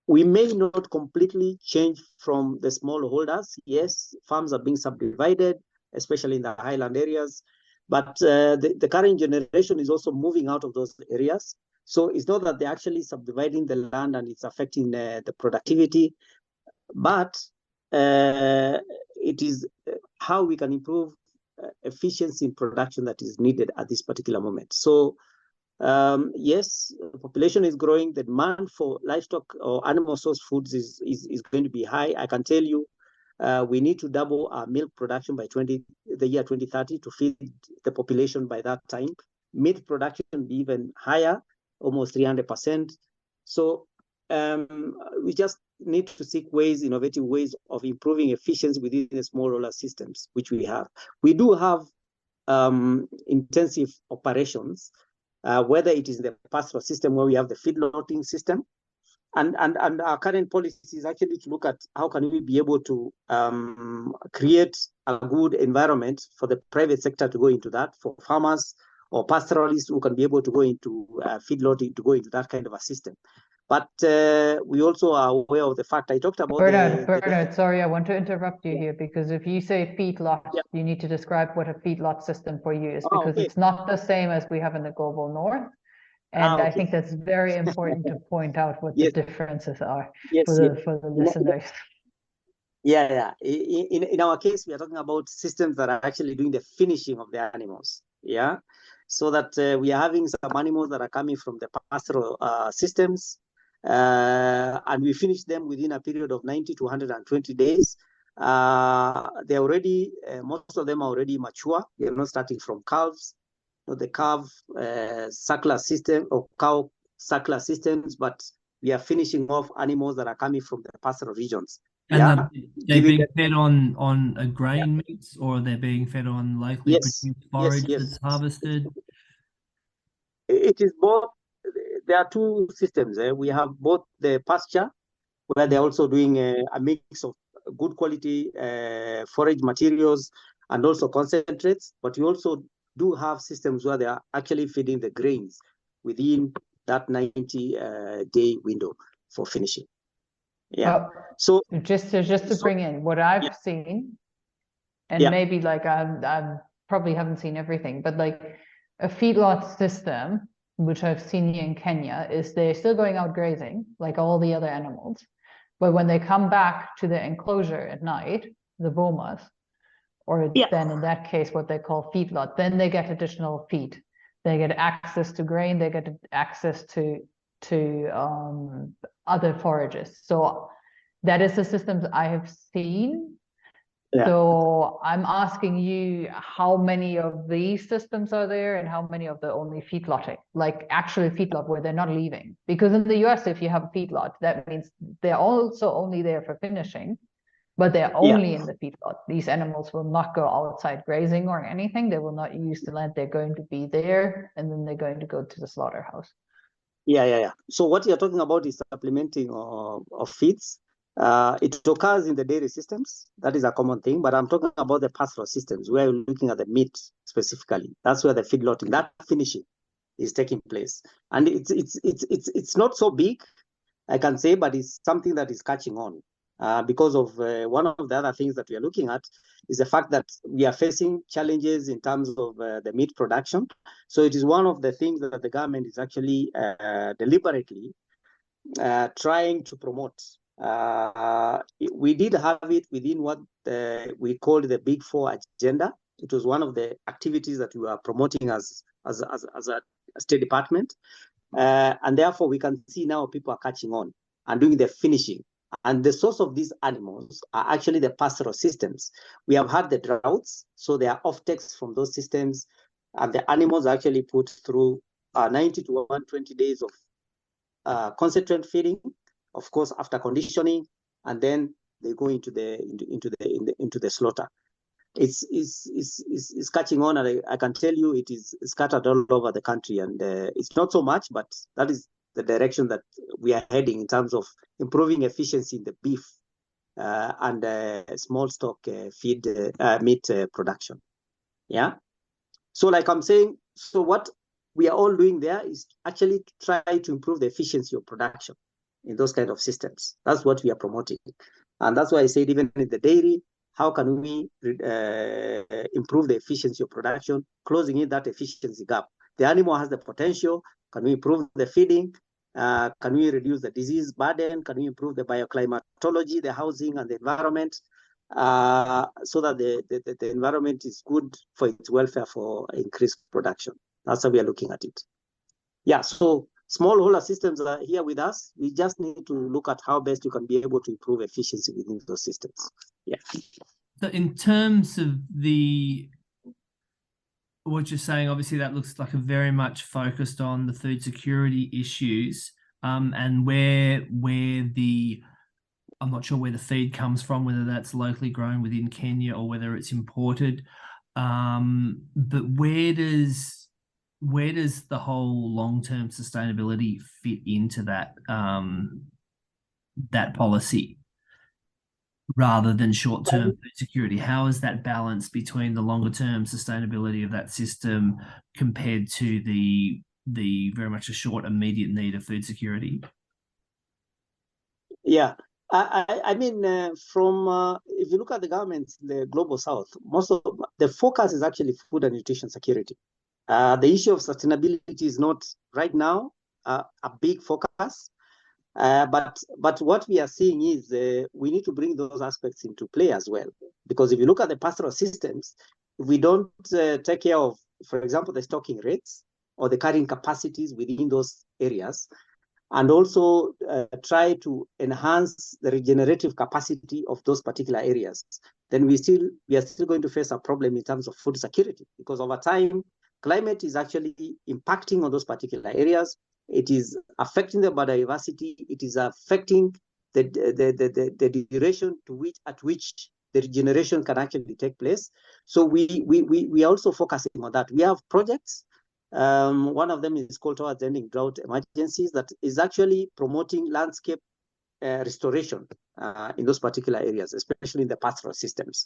Speaker 3: we may not completely change from the smallholders. Yes, farms are being subdivided, especially in the highland areas, but the current generation is also moving out of those areas. So it's not that they're actually subdividing the land and it's affecting the productivity, but it is how we can improve efficiency in production that is needed at this particular moment. So yes, the population is growing. The demand for livestock or animal source foods is going to be high. I can tell you, we need to double our milk production by the year 2030 to feed the population by that time. Meat production be even higher, almost 300%. So we just need to seek ways, innovative ways of improving efficiency within the smallholder systems, which we have. We do have intensive operations, whether it is the pastoral system where we have the feedlotting system, and our current policy is actually to look at how can we be able to create a good environment for the private sector to go into that, for farmers or pastoralists who can be able to go into feedlotting, to go into that kind of a system. But we also are aware of the fact I talked about.
Speaker 4: Bernard, sorry, I want to interrupt you here, because if you say feedlot, you need to describe what a feedlot system for you is, because it's not the same as we have in the global north. And I think that's very important to point out what the differences are for the listeners.
Speaker 3: Yeah. In our case, we are talking about systems that are actually doing the finishing of the animals. Yeah. So that we are having some animals that are coming from the pastoral systems, and we finish them within a period of 90 to 120 days. They're already, most of them are already mature. They're not starting from calves, the calf suckler system or cow suckler systems, but we are finishing off animals that are coming from the pastoral regions.
Speaker 1: And they're being fed on a grain mix, or they're being fed on locally produced forage that's harvested?
Speaker 3: It is both. There are two systems. We have both the pasture, where they're also doing a mix of good quality forage materials and also concentrates, but we also do have systems where they are actually feeding the grains within that 90-day window for finishing. Yeah. So
Speaker 4: just to bring in what I've seen, and maybe like I probably haven't seen everything, but like a feedlot system, which I've seen here in Kenya, is they're still going out grazing like all the other animals, but when they come back to the enclosure at night, the bomas, or then in that case what they call feedlot, then they get additional feed. They get access to grain, they get access to other forages. So that is the systems I have seen. So I'm asking you, how many of these systems are there, and how many of the only feedlotting, like actually feedlot where they're not leaving? Because in the US, if you have a feedlot, that means they're also only there for finishing, but they're only in the feedlot. These animals will not go outside grazing or anything. They will not use the land. They're going to be there, and then they're going to go to the slaughterhouse.
Speaker 3: Yeah. So what you're talking about is supplementing of feeds. It occurs in the dairy systems. That is a common thing, but I'm talking about the pastoral systems where we're looking at the meat specifically. That's where the feedlotting, that finishing, is taking place, and it's not so big, I can say, but it's something that is catching on. because of one of the other things that we are looking at is the fact that we are facing challenges in terms of the meat production. So it is one of the things that the government is actually deliberately trying to promote. We did have it within what we called the Big Four agenda. It was one of the activities that we were promoting as a State Department. And therefore, we can see now people are catching on and doing the finishing. And the source of these animals are actually the pastoral systems. We have had the droughts, so there are off-takes from those systems, and the animals are actually put through 90 to 120 days of concentrate feeding, of course, after conditioning, and then they go into the slaughter. It's catching on, and I can tell you it is scattered all over the country, and it's not so much, but that is the direction that we are heading in terms of improving efficiency in the beef and small stock feed meat production. Yeah. So like I'm saying, so what we are all doing there is actually try to improve the efficiency of production in those kind of systems. That's what we are promoting. And that's why I said even in the dairy, how can we improve the efficiency of production, closing in that efficiency gap? The animal has the potential. Can we improve the feeding? Can we reduce the disease burden? Can we improve the bioclimatology, the housing and the environment, so that the environment is good for its welfare for increased production? That's how we are looking at it. Yeah, so smallholder systems are here with us. We just need to look at how best you can be able to improve efficiency within those systems. Yeah.
Speaker 1: So in terms of what you're saying, obviously that looks like a very much focused on the food security issues, and where I'm not sure where the feed comes from, whether that's locally grown within Kenya or whether it's imported. But where does the whole long-term sustainability fit into that that policy rather than short-term food security? How is that balance between the longer-term sustainability of that system compared to the very much a short immediate need of food security?
Speaker 3: Yeah. I mean, if you look at the governments, the global south, most of the focus is actually food and nutrition security. The issue of sustainability is not right now a big focus, but what we are seeing is we need to bring those aspects into play as well. Because if you look at the pastoral systems, if we don't take care of, for example, the stocking rates or the carrying capacities within those areas, and also try to enhance the regenerative capacity of those particular areas, then we are still going to face a problem in terms of food security, because over time, climate is actually impacting on those particular areas. It is affecting the biodiversity. It is affecting the duration at which the regeneration can actually take place. So we are also focusing on that. We have projects. One of them is called Towards Ending Drought Emergencies, that is actually promoting landscape restoration in those particular areas, especially in the pastoral systems.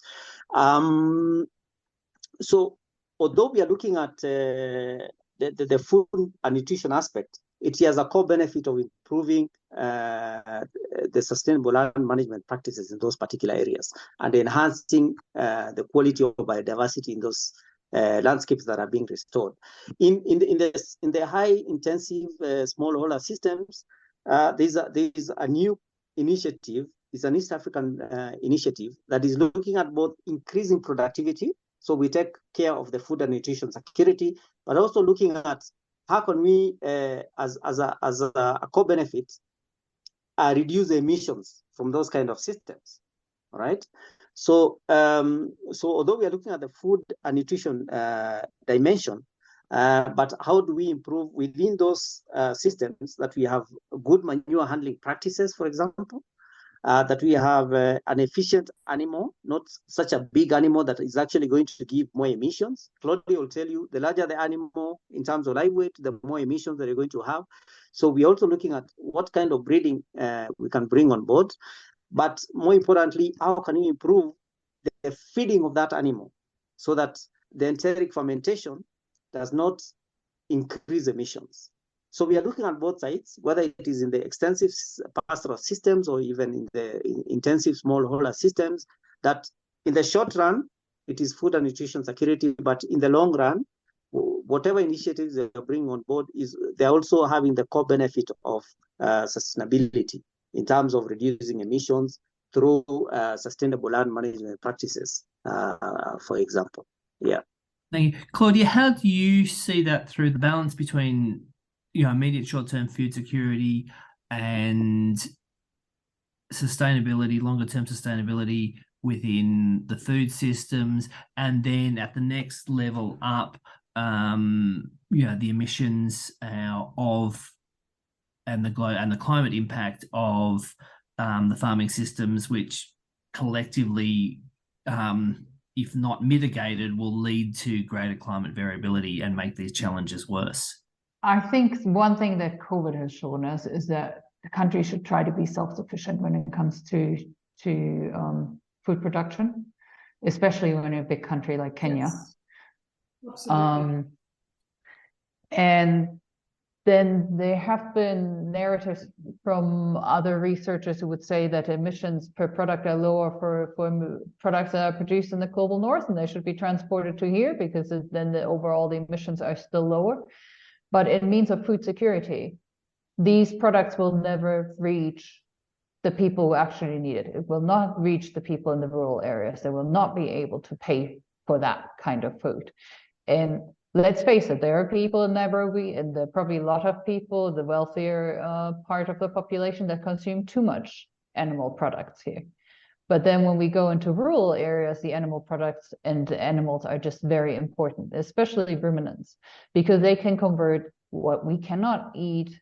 Speaker 3: So although we are looking at the food and nutrition aspect, it has a core benefit of improving the sustainable land management practices in those particular areas and enhancing the quality of biodiversity in those landscapes that are being restored. In the high intensive smallholder systems, there's a new initiative. It's an East African initiative that is looking at both increasing productivity, so we take care of the food and nutrition security, but also looking at how can we, as a core benefit, reduce emissions from those kind of systems, all right? So although we are looking at the food and nutrition dimension, but how do we improve within those systems that we have good manure handling practices, for example, that we have an efficient animal, not such a big animal that is actually going to give more emissions. Claudia will tell you, the larger the animal in terms of live weight, the more emissions that you're going to have. So we're also looking at what kind of breeding we can bring on board. But more importantly, how can we improve the feeding of that animal so that the enteric fermentation does not increase emissions? So we are looking at both sides, whether it is in the extensive pastoral systems or even in the intensive smallholder systems, that in the short run, it is food and nutrition security, but in the long run, whatever initiatives they bring on board, they're also having the core benefit of sustainability in terms of reducing emissions through sustainable land management practices, for example. Yeah.
Speaker 1: Thank you. Claudia, how do you see that through the balance between immediate short-term food security and sustainability, longer-term sustainability within the food systems, and then at the next level up, the emissions of and the climate impact of the farming systems, which collectively, if not mitigated, will lead to greater climate variability and make these challenges worse?
Speaker 4: I think one thing that COVID has shown us is that the country should try to be self-sufficient when it comes to food production, especially when a big country like Kenya.
Speaker 2: Yes.
Speaker 4: And then there have been narratives from other researchers who would say that emissions per product are lower for products that are produced in the global north, and they should be transported to here because then the emissions are still lower. But in means of food security, these products will never reach the people who actually need it. It will not reach the people in the rural areas. They will not be able to pay for that kind of food. And let's face it, there are people in Nairobi, and there are probably a lot of people, the wealthier part of the population, that consume too much animal products here. But then when we go into rural areas, the animal products and the animals are just very important, especially ruminants, because they can convert what we cannot eat,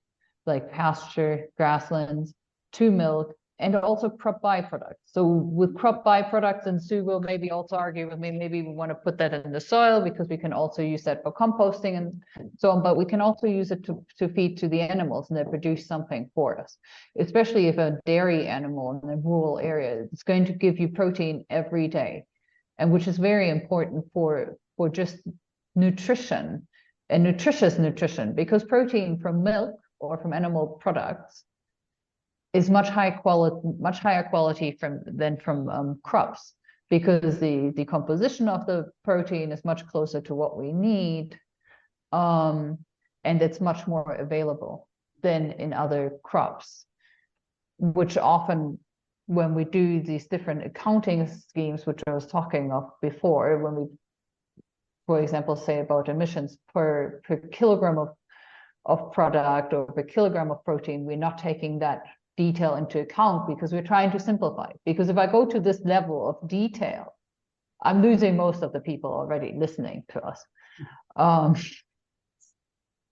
Speaker 4: like pasture, grasslands, to milk, and also crop byproducts. So with crop byproducts, and Sue will maybe also argue with me, maybe we want to put that in the soil because we can also use that for composting and so on, but we can also use it to feed to the animals, and they produce something for us. Especially if a dairy animal in a rural area, it's going to give you protein every day, and which is very important for just nutrition and nutritious nutrition, because protein from milk or from animal products is much higher quality than from crops, because the decomposition of the protein is much closer to what we need, and it's much more available than in other crops, which often, when we do these different accounting schemes, which I was talking of before, when we, for example, say about emissions per kilogram of product or per kilogram of protein, we're not taking that detail into account because we're trying to simplify. Because if I go to this level of detail, I'm losing most of the people already listening to us.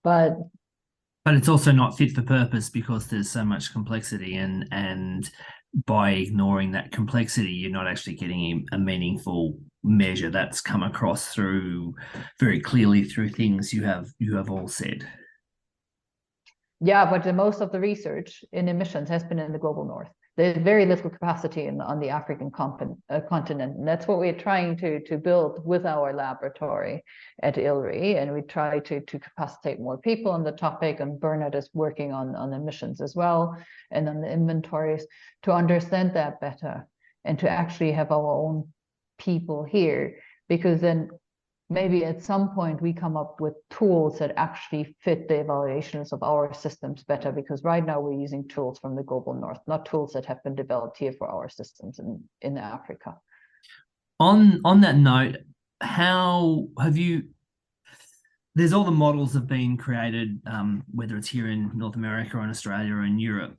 Speaker 4: But
Speaker 1: it's also not fit for purpose because there's so much complexity, and by ignoring that complexity, you're not actually getting a meaningful measure. That's come across very clearly through things you have all said.
Speaker 4: Yeah, but most of the research in emissions has been in the global north. There's very little capacity on the African continent, and that's what we're trying to build with our laboratory at ILRI, and we try to capacitate more people on the topic, and Bernard is working on emissions as well, and on the inventories, to understand that better, and to actually have our own people here, because then maybe at some point we come up with tools that actually fit the evaluations of our systems better, because right now we're using tools from the global north, not tools that have been developed here for our systems in Africa.
Speaker 1: On that note, how have you, there's all the models have been created, whether it's here in North America or in Australia or in Europe,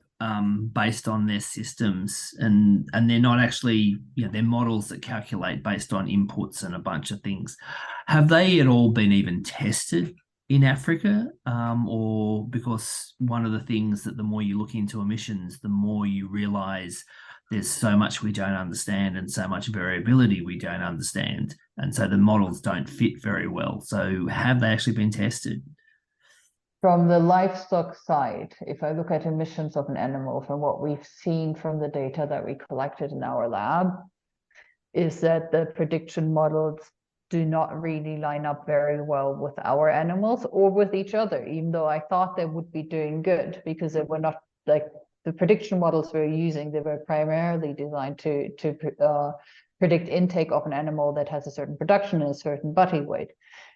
Speaker 1: based on their systems, and they're not actually, they're models that calculate based on inputs and a bunch of things. Have they at all been even tested in Africa? Or because one of the things that the more you look into emissions, the more you realize there's so much we don't understand and so much variability we don't understand. And so the models don't fit very well. So have they actually been tested?
Speaker 4: From the livestock side, if I look at emissions of an animal, from what we've seen from the data that we collected in our lab, is that the prediction models do not really line up very well with our animals or with each other, even though I thought they would be doing good, because they were not like the prediction models we were using. They were primarily designed to predict intake of an animal that has a certain production and a certain body weight,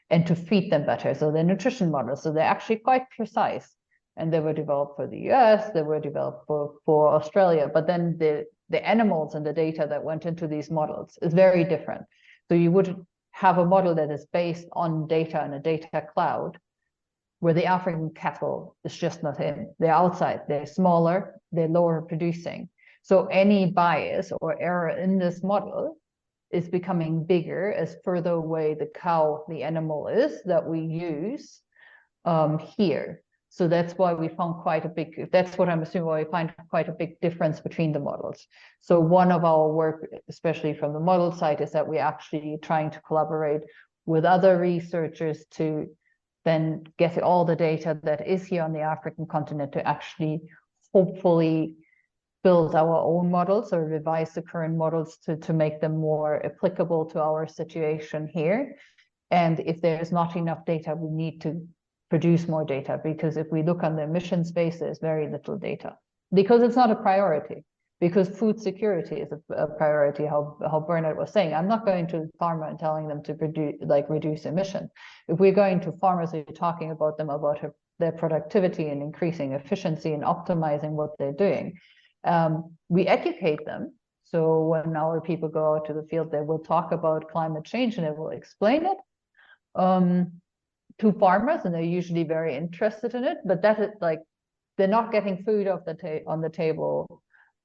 Speaker 4: and to feed them better. So they're nutrition models. So they're actually quite precise. And they were developed for the US, they were developed for Australia. But then the animals and the data that went into these models is very different. So you would have a model that is based on data and a data cloud, where the African cattle is just not in. They're outside, they're smaller, they're lower producing. So any bias or error in this model is becoming bigger as further away the cow, the animal is that we use here. So that's why we found quite a big, that's what I'm assuming, why we find quite a big difference between the models. So one of our work, especially from the model side, is that we're actually trying to collaborate with other researchers to then get all the data that is here on the African continent to actually hopefully build our own models or revise the current models to make them more applicable to our situation here. And if there's not enough data, we need to produce more data, because if we look on the emission space, there's very little data, because it's not a priority, because food security is a priority, how Bernard was saying. I'm not going to the farmer and telling them to reduce emission. If we're going to farmers, we're talking about them about their productivity and increasing efficiency and optimizing what they're doing. We educate them. So when our people go out to the field, they will talk about climate change and they will explain it to farmers, and they're usually very interested in it. But that is like, they're not getting food off on the table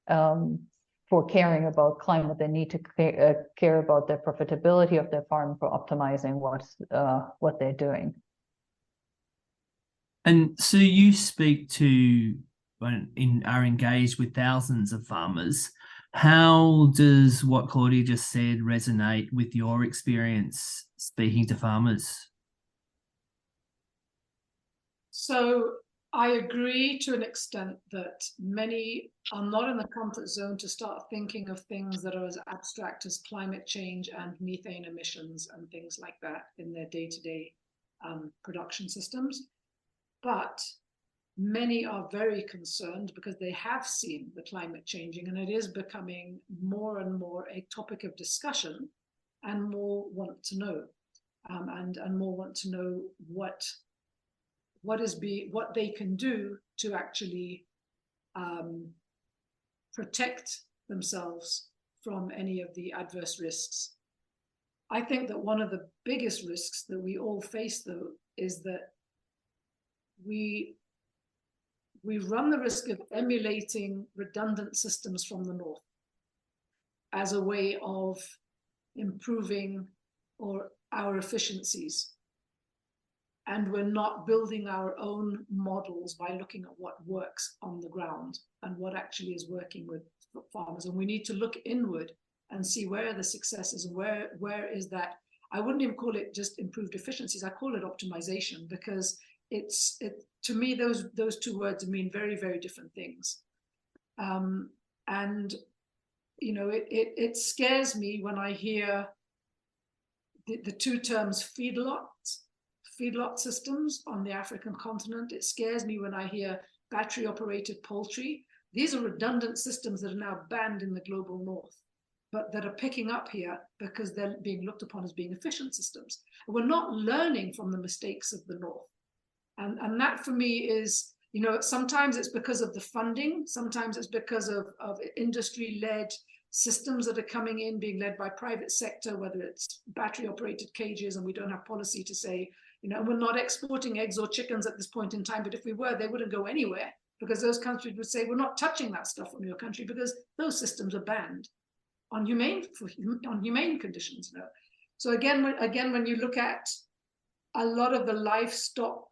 Speaker 4: for caring about climate. They need to care about their profitability of their farm for optimizing what they're doing.
Speaker 1: And so you speak to are engaged with thousands of farmers. How does what Claudia just said resonate with your experience speaking to farmers?
Speaker 2: So I agree to an extent that many are not in the comfort zone to start thinking of things that are as abstract as climate change and methane emissions and things like that in their day-to-day production systems. But many are very concerned because they have seen the climate changing, and it is becoming more and more a topic of discussion, and more want to know, and more want to know what they can do to actually protect themselves from any of the adverse risks. I think that one of the biggest risks that we all face, though, is that we run the risk of emulating redundant systems from the north as a way of improving our efficiencies. And we're not building our own models by looking at what works on the ground and what actually is working with farmers. And we need to look inward and see where are the successes, and where is that. I wouldn't even call it just improved efficiencies. I call it optimization, because to me, those two words mean very, very different things. And you know, it scares me when I hear the two terms feedlot systems on the African continent. It scares me when I hear battery operated poultry. These are redundant systems that are now banned in the global north, but that are picking up here because they're being looked upon as being efficient systems. And we're not learning from the mistakes of the north. And that for me is, you know, sometimes it's because of the funding, sometimes it's because of industry-led systems that are coming in, being led by private sector, whether it's battery operated cages, and we don't have policy to say, you know, we're not exporting eggs or chickens at this point in time, but if we were, they wouldn't go anywhere, because those countries would say, we're not touching that stuff from your country because those systems are banned on humane conditions. You know? So again, when you look at a lot of the livestock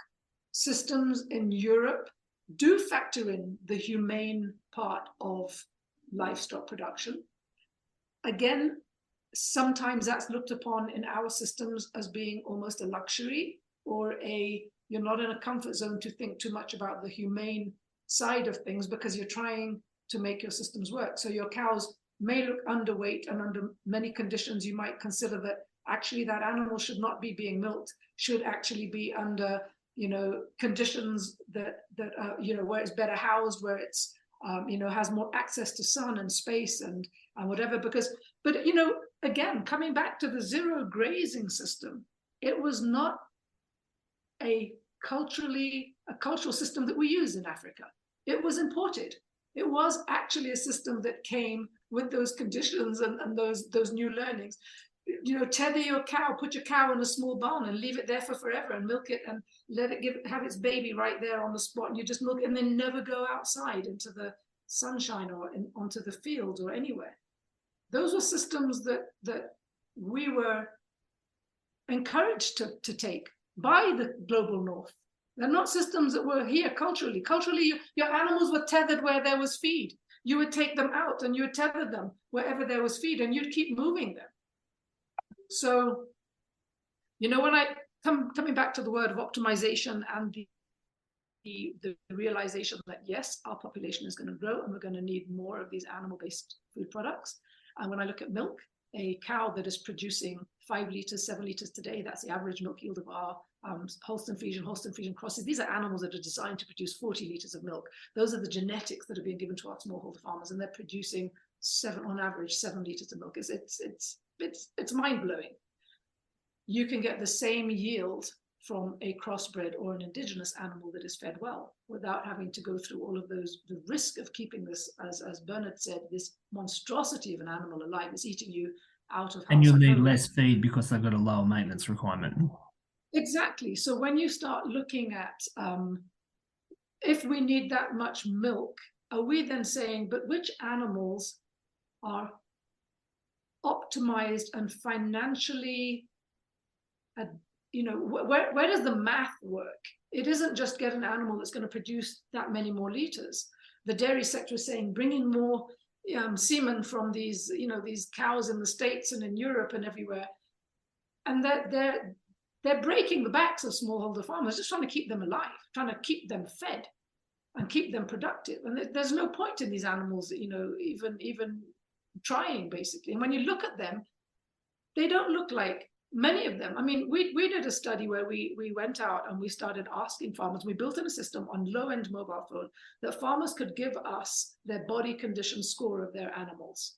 Speaker 2: systems in Europe do factor in the humane part of livestock production. Again, sometimes that's looked upon in our systems as being almost a luxury, or you're not in a comfort zone to think too much about the humane side of things because you're trying to make your systems work. So your cows may look underweight, and under many conditions you might consider that actually that animal should not be being milked, should actually be under, conditions that where it's better housed, where it's has more access to sun and space and whatever. But again, coming back to the zero grazing system, it was not a cultural system that we use in Africa. It was imported. It was actually a system that came with those conditions and those new learnings. Tether your cow, put your cow in a small barn and leave it there for forever and milk it and let it have its baby right there on the spot, and you just milk it and then never go outside into the sunshine or onto the field or anywhere. Those were systems that we were encouraged to take by the global north. They're not systems that were here culturally. Culturally, your animals were tethered where there was feed. You would take them out and you would tether them wherever there was feed, and you'd keep moving them. So, when coming back to the word of optimization and the realization that yes, our population is going to grow and we're going to need more of these animal-based food products. And when I look at milk, a cow that is producing 5 liters, 7 liters today, that's the average milk yield of our Holstein Friesian crosses. These are animals that are designed to produce 40 liters of milk. Those are the genetics that are being given to our smallholder farmers, and they're producing on average 7 liters of milk. It's mind-blowing. You can get the same yield from a crossbred or an indigenous animal that is fed well without having to go through all of the risk of keeping this, as Bernard said, this monstrosity of an animal alive. It's eating you out of house.
Speaker 1: And you'll need less feed because they've got a lower maintenance requirement.
Speaker 2: Exactly. So when you start looking at if we need that much milk, are we then saying, but which animals are optimized and financially, where does the math work? It isn't just get an animal that's going to produce that many more liters. The dairy sector is saying, bring in more semen from these cows in the States and in Europe and everywhere. And they're breaking the backs of smallholder farmers, just trying to keep them alive, trying to keep them fed and keep them productive. And there's no point in these animals, even trying, basically. And when you look at them, they don't look like many of them. I mean, we did a study where we went out and we started asking farmers. We built in a system on low-end mobile phone that farmers could give us their body condition score of their animals.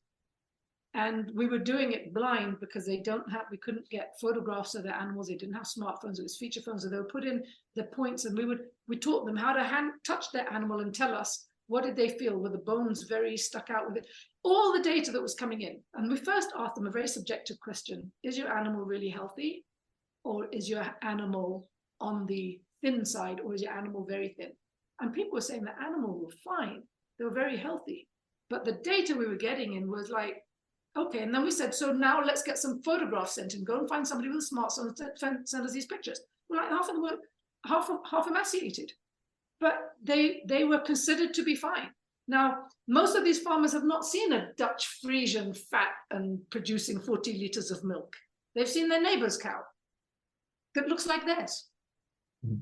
Speaker 2: And we were doing it blind because we couldn't get photographs of their animals. They didn't have smartphones. It was feature phones. So they would put in the points, and we taught them how to touch their animal and tell us what did they feel. Were the bones very stuck out with it? All the data that was coming in. And we first asked them a very subjective question. Is your animal really healthy? Or is your animal on the thin side? Or is your animal very thin? And people were saying the animal were fine. They were very healthy. But the data we were getting in was like, okay, and then we said, so now let's get some photographs sent in. Go and find somebody with a smartphone and send us these pictures. Well, like half of them were half emaciated, but they were considered to be fine. Now, most of these farmers have not seen a Dutch Friesian fat and producing 40 liters of milk. They've seen their neighbor's cow that looks like theirs. Mm.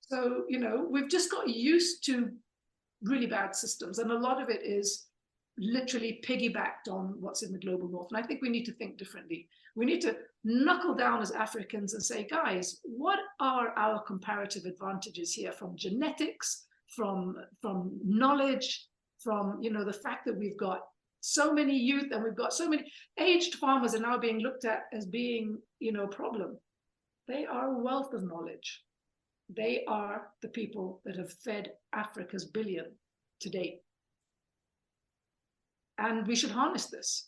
Speaker 2: So, we've just got used to really bad systems, and a lot of it is literally piggybacked on what's in the global north. And I think we need to think differently. We need to knuckle down as Africans and say, guys, what are our comparative advantages here from genetics, from knowledge, from the fact that we've got so many youth and we've got so many aged farmers are now being looked at as being a problem. They are a wealth of knowledge. They are the people that have fed Africa's billion to date. And we should harness this.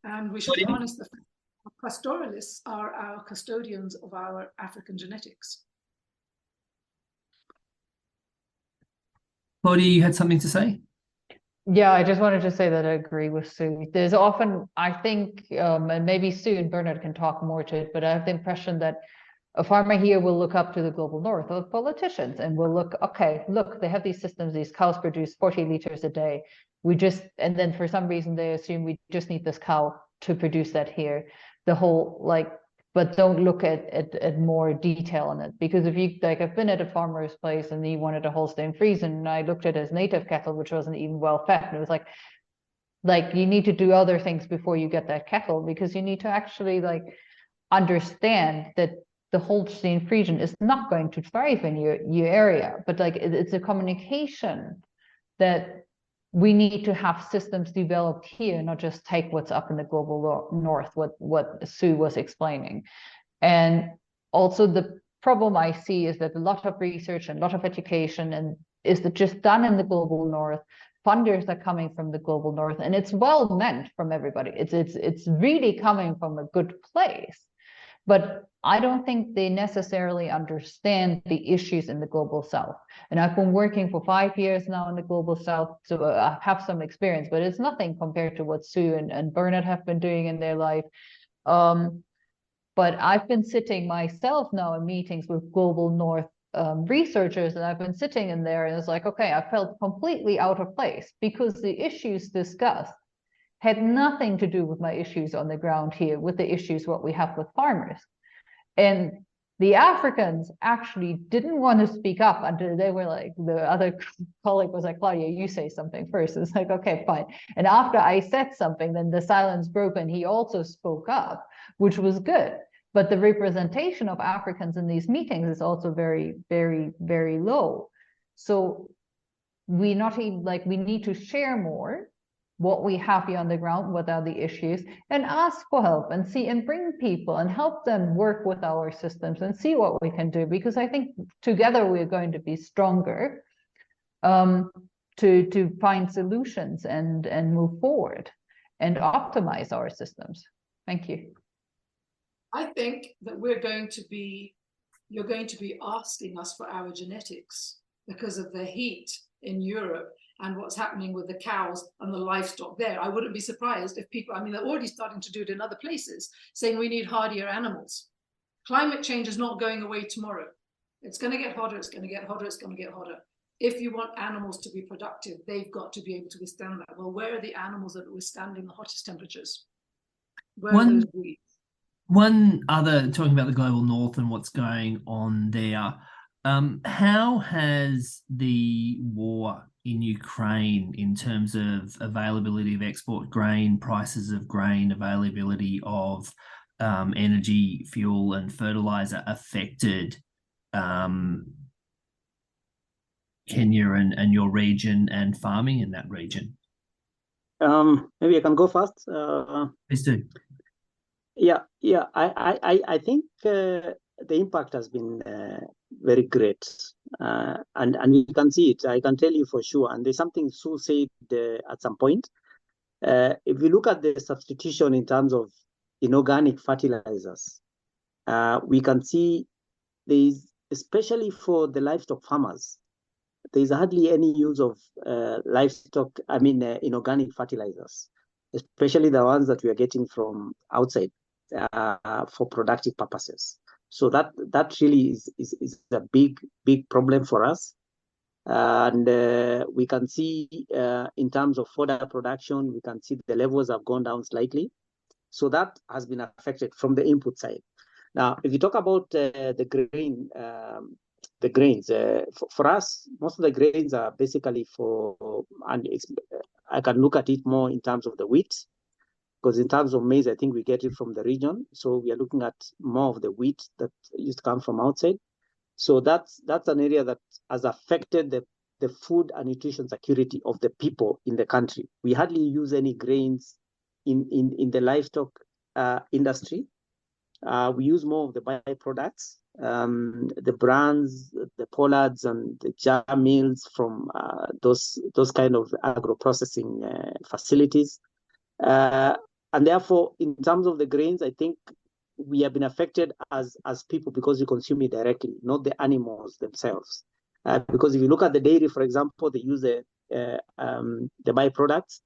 Speaker 2: And we should harness the fact that pastoralists are our custodians of our African genetics.
Speaker 1: Claudia, you had something to say?
Speaker 4: Yeah, I just wanted to say that I agree with Sue. There's often, I think, and maybe Sue and Bernard can talk more to it, but I have the impression that a farmer here will look up to the global north of politicians and will look, okay, look, they have these systems, these cows produce 40 liters a day. And then for some reason they assume we just need this cow to produce that here. But don't look at more detail on it. Because if you, I've been at a farmer's place and he wanted a Holstein Friesian and I looked at his native cattle, which wasn't even well fed. And it was like, like you need to do other things before you get that cattle, because you need to actually like understand that the Holstein Friesian is not going to thrive in your area, but like it's a communication that we need to have systems developed here, not just take what's up in the global north, what Sue was explaining. And also the problem I see is that a lot of research and a lot of education and is just done in the global north. Funders are coming from the global north, and it's well meant from everybody. It's really coming from a good place. But I don't think they necessarily understand the issues in the global south. And I've been working for 5 years now in the global south, so I have some experience, but it's nothing compared to what Sue and Bernard have been doing in their life. But I've been sitting myself now in meetings with global north researchers, and I've been sitting in there, and it's like, okay, I felt completely out of place because the issues discussed had nothing to do with my issues on the ground here, with the issues what we have with farmers. And the Africans actually didn't want to speak up until they were like, the other colleague was like, Claudia, you say something first. It's like, okay, fine. And after I said something, then the silence broke and he also spoke up, which was good. But the representation of Africans in these meetings is also very, very, very low. So we not even like, we need to share more what we have here on the ground, what are the issues, and ask for help and see and bring people and help them work with our systems and see what we can do, because I think together we're going to be stronger to find solutions and move forward and optimize our systems. Thank you.
Speaker 2: I think that you're going to be asking us for our genetics because of the heat in Europe and what's happening with the cows and the livestock there. I wouldn't be surprised if people, I mean, they're already starting to do it in other places, saying we need hardier animals. Climate change is not going away tomorrow. It's going to get hotter, it's going to get hotter, it's going to get hotter. If you want animals to be productive, they've got to be able to withstand that. Well, where are the animals that are withstanding the hottest temperatures? Where are those breeds?
Speaker 1: One other, talking about the global north and what's going on there, how has the war in Ukraine, in terms of availability of export grain, prices of grain, availability of energy, fuel and fertilizer, affected Kenya and your region and farming in that region?
Speaker 3: Maybe I can go first.
Speaker 1: Please do.
Speaker 3: Yeah. I think the impact has been very great, and you can see it. I can tell you for sure. And there's something Sue said at some point. If you look at the substitution in terms of inorganic fertilizers, we can see there's, especially for the livestock farmers, there's hardly any use of inorganic fertilizers, especially the ones that we are getting from outside for productive purposes. So that really is a big problem for us. And we can see in terms of fodder production, we can see the levels have gone down slightly. So that has been affected from the input side. Now, if you talk about the grains, for us, most of the grains are basically and I can look at it more in terms of the wheat, because in terms of maize, I think we get it from the region. So we are looking at more of the wheat that used to come from outside. So that's an area that has affected the food and nutrition security of the people in the country. We hardly use any grains in the livestock industry. We use more of the byproducts, the brands, the pollards, and the jar mills from those kind of agro-processing facilities. And therefore, in terms of the grains, I think we have been affected as people because we consume it directly, not the animals themselves. Because if you look at the dairy, for example, they use the byproducts.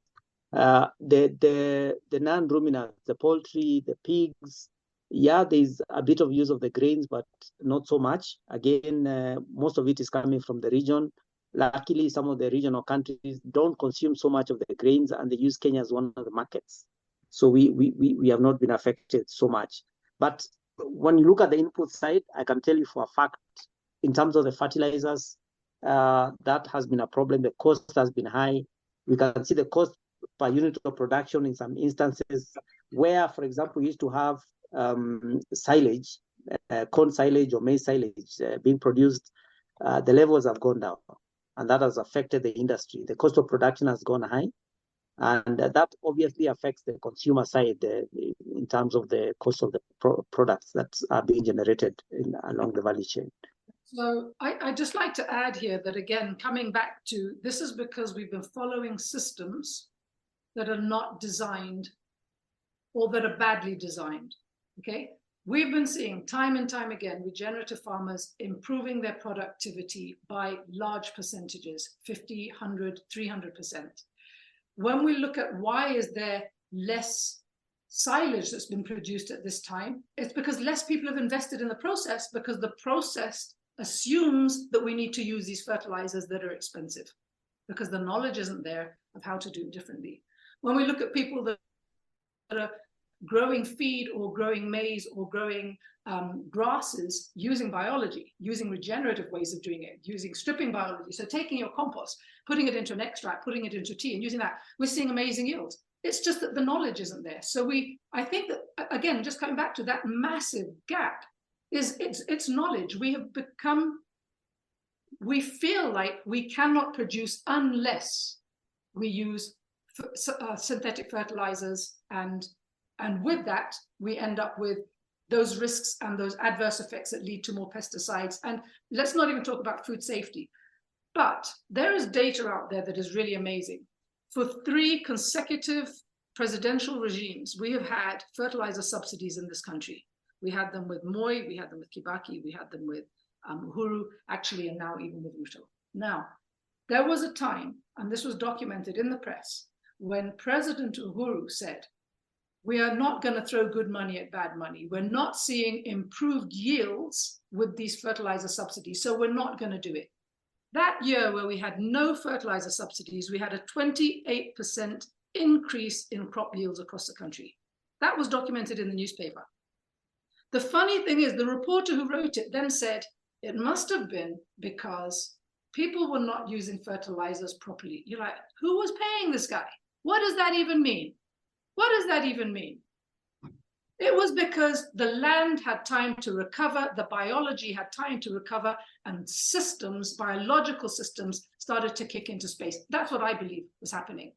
Speaker 3: The non-ruminants, the poultry, the pigs, yeah, there's a bit of use of the grains, but not so much. Again, most of it is coming from the region. Luckily, some of the regional countries don't consume so much of the grains, and they use Kenya as one of the markets. So we have not been affected so much. But when you look at the input side, I can tell you for a fact, in terms of the fertilizers, that has been a problem. The cost has been high. We can see the cost per unit of production in some instances, where, for example, we used to have silage, corn silage or maize silage being produced, the levels have gone down, and that has affected the industry. The cost of production has gone high, and that obviously affects the consumer side in terms of the cost of the products that are being generated along the value chain.
Speaker 2: So I'd just like to add here that, again, coming back to, this is because we've been following systems that are not designed or that are badly designed, okay? We've been seeing time and time again, regenerative farmers improving their productivity by large percentages, 50, 100, 300%. When we look at why is there less silage that's been produced at this time, it's because less people have invested in the process, because the process assumes that we need to use these fertilizers that are expensive, because the knowledge isn't there of how to do it differently. When we look at people that are growing feed or growing maize or growing grasses using biology, using regenerative ways of doing it, using stripping biology, so taking your compost, putting it into an extract, putting it into tea and using that, we're seeing amazing yields. It's just that the knowledge isn't there. So I think that, again, just coming back to that massive gap, it's knowledge. We feel like we cannot produce unless we use synthetic fertilizers, and with that we end up with those risks and those adverse effects that lead to more pesticides. And let's not even talk about food safety. But there is data out there that is really amazing. For 3 consecutive presidential regimes, we have had fertilizer subsidies in this country. We had them with Moi, we had them with Kibaki, we had them with Uhuru, actually, and now even with Ruto. Now, there was a time, and this was documented in the press, when President Uhuru said, we are not going to throw good money at bad money. We're not seeing improved yields with these fertilizer subsidies, so we're not going to do it. That year where we had no fertilizer subsidies, we had a 28% increase in crop yields across the country. That was documented in the newspaper. The funny thing is, the reporter who wrote it then said, it must have been because people were not using fertilizers properly. You're like, who was paying this guy? What does that even mean? What does that even mean? It was because the land had time to recover, the biology had time to recover, and systems, biological systems, started to kick into space. That's what I believe was happening.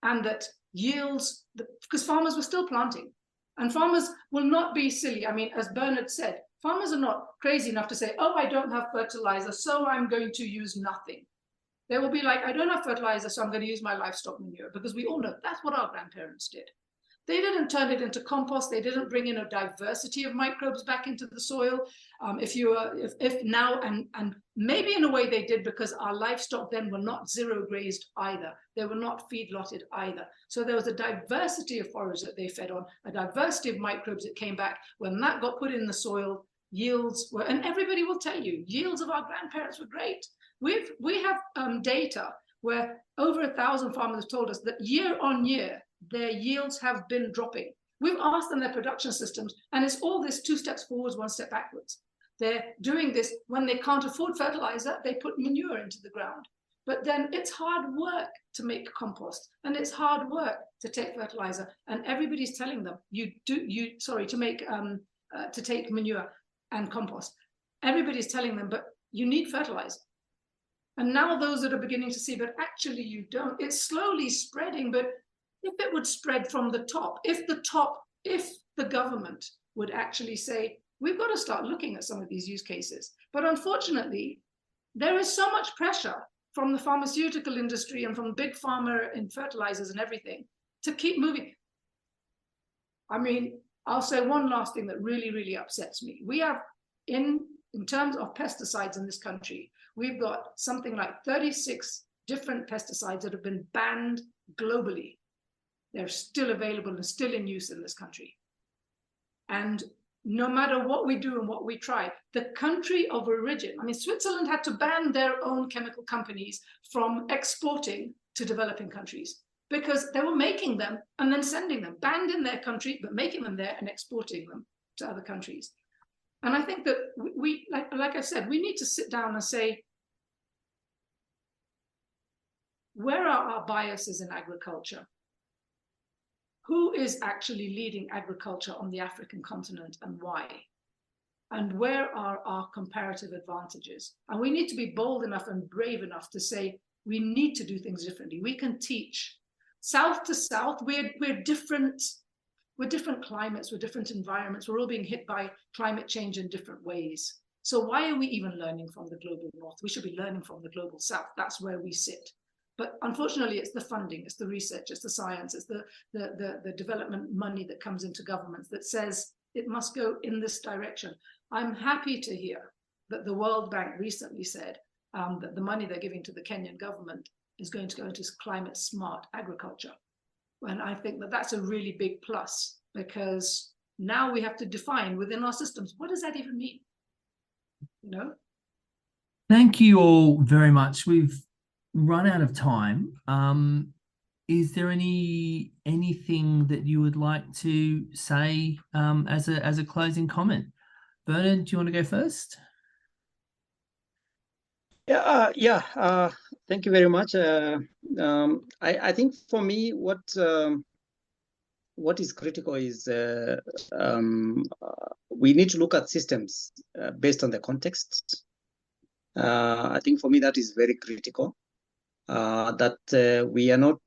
Speaker 2: And that yields, because farmers were still planting, and farmers will not be silly. I mean, as Bernard said, farmers are not crazy enough to say, oh, I don't have fertilizer, so I'm going to use nothing. They will be like, I don't have fertilizer, so I'm going to use my livestock manure, because we all know that's what our grandparents did. They didn't turn it into compost. They didn't bring in a diversity of microbes back into the soil. If now, and maybe in a way they did, because our livestock then were not zero grazed either. They were not feedlotted either. So there was a diversity of forage that they fed on, a diversity of microbes that came back. When that got put in the soil, yields were, and everybody will tell you, yields of our grandparents were great. We have data where over 1,000 farmers have told us that year on year, their yields have been dropping. We've asked them their production systems, and it's all this 2 steps forwards, 1 step backwards. They're doing this when they can't afford fertilizer, they put manure into the ground. But then it's hard work to make compost, and it's hard work to take fertilizer. And everybody's telling them to take manure and compost. Everybody's telling them, but you need fertilizer. And now those that are beginning to see, but actually you don't. It's slowly spreading, but if it would spread from the top, if the government would actually say, we've got to start looking at some of these use cases. But unfortunately, there is so much pressure from the pharmaceutical industry and from big pharma and fertilizers and everything to keep moving. I mean, I'll say one last thing that really, really upsets me. We have, in terms of pesticides in this country, we've got something like 36 different pesticides that have been banned globally. They're still available and still in use in this country. And no matter what we do and what we try, the country of origin, I mean, Switzerland had to ban their own chemical companies from exporting to developing countries because they were making them and then sending them, banned in their country, but making them there and exporting them to other countries. And I think that we like I said, we need to sit down and say, where are our biases in agriculture? who is actually leading agriculture on the African continent and why? And where are our comparative advantages? And we need to be bold enough and brave enough to say, we need to do things differently. We can teach. South to south, we're different. We're different climates, we're different environments. We're all being hit by climate change in different ways. So why are we even learning from the global north? We should be learning from the global south. That's where we sit. But unfortunately, it's the funding, it's the research, it's the science, it's the development money that comes into governments that says it must go in this direction. I'm happy to hear that the World Bank recently said that the money they're giving to the Kenyan government is going to go into climate smart agriculture. And I think that that's a really big plus, because now we have to define within our systems, what does that even mean? You know?
Speaker 1: Thank you all very much. We've run out of time. Is there anything that you would like to say as a closing comment? Bernard, do you want to go first?
Speaker 3: Thank you very much. I think for me, what is critical is we need to look at systems based on the context. I think for me that is very critical. That we are not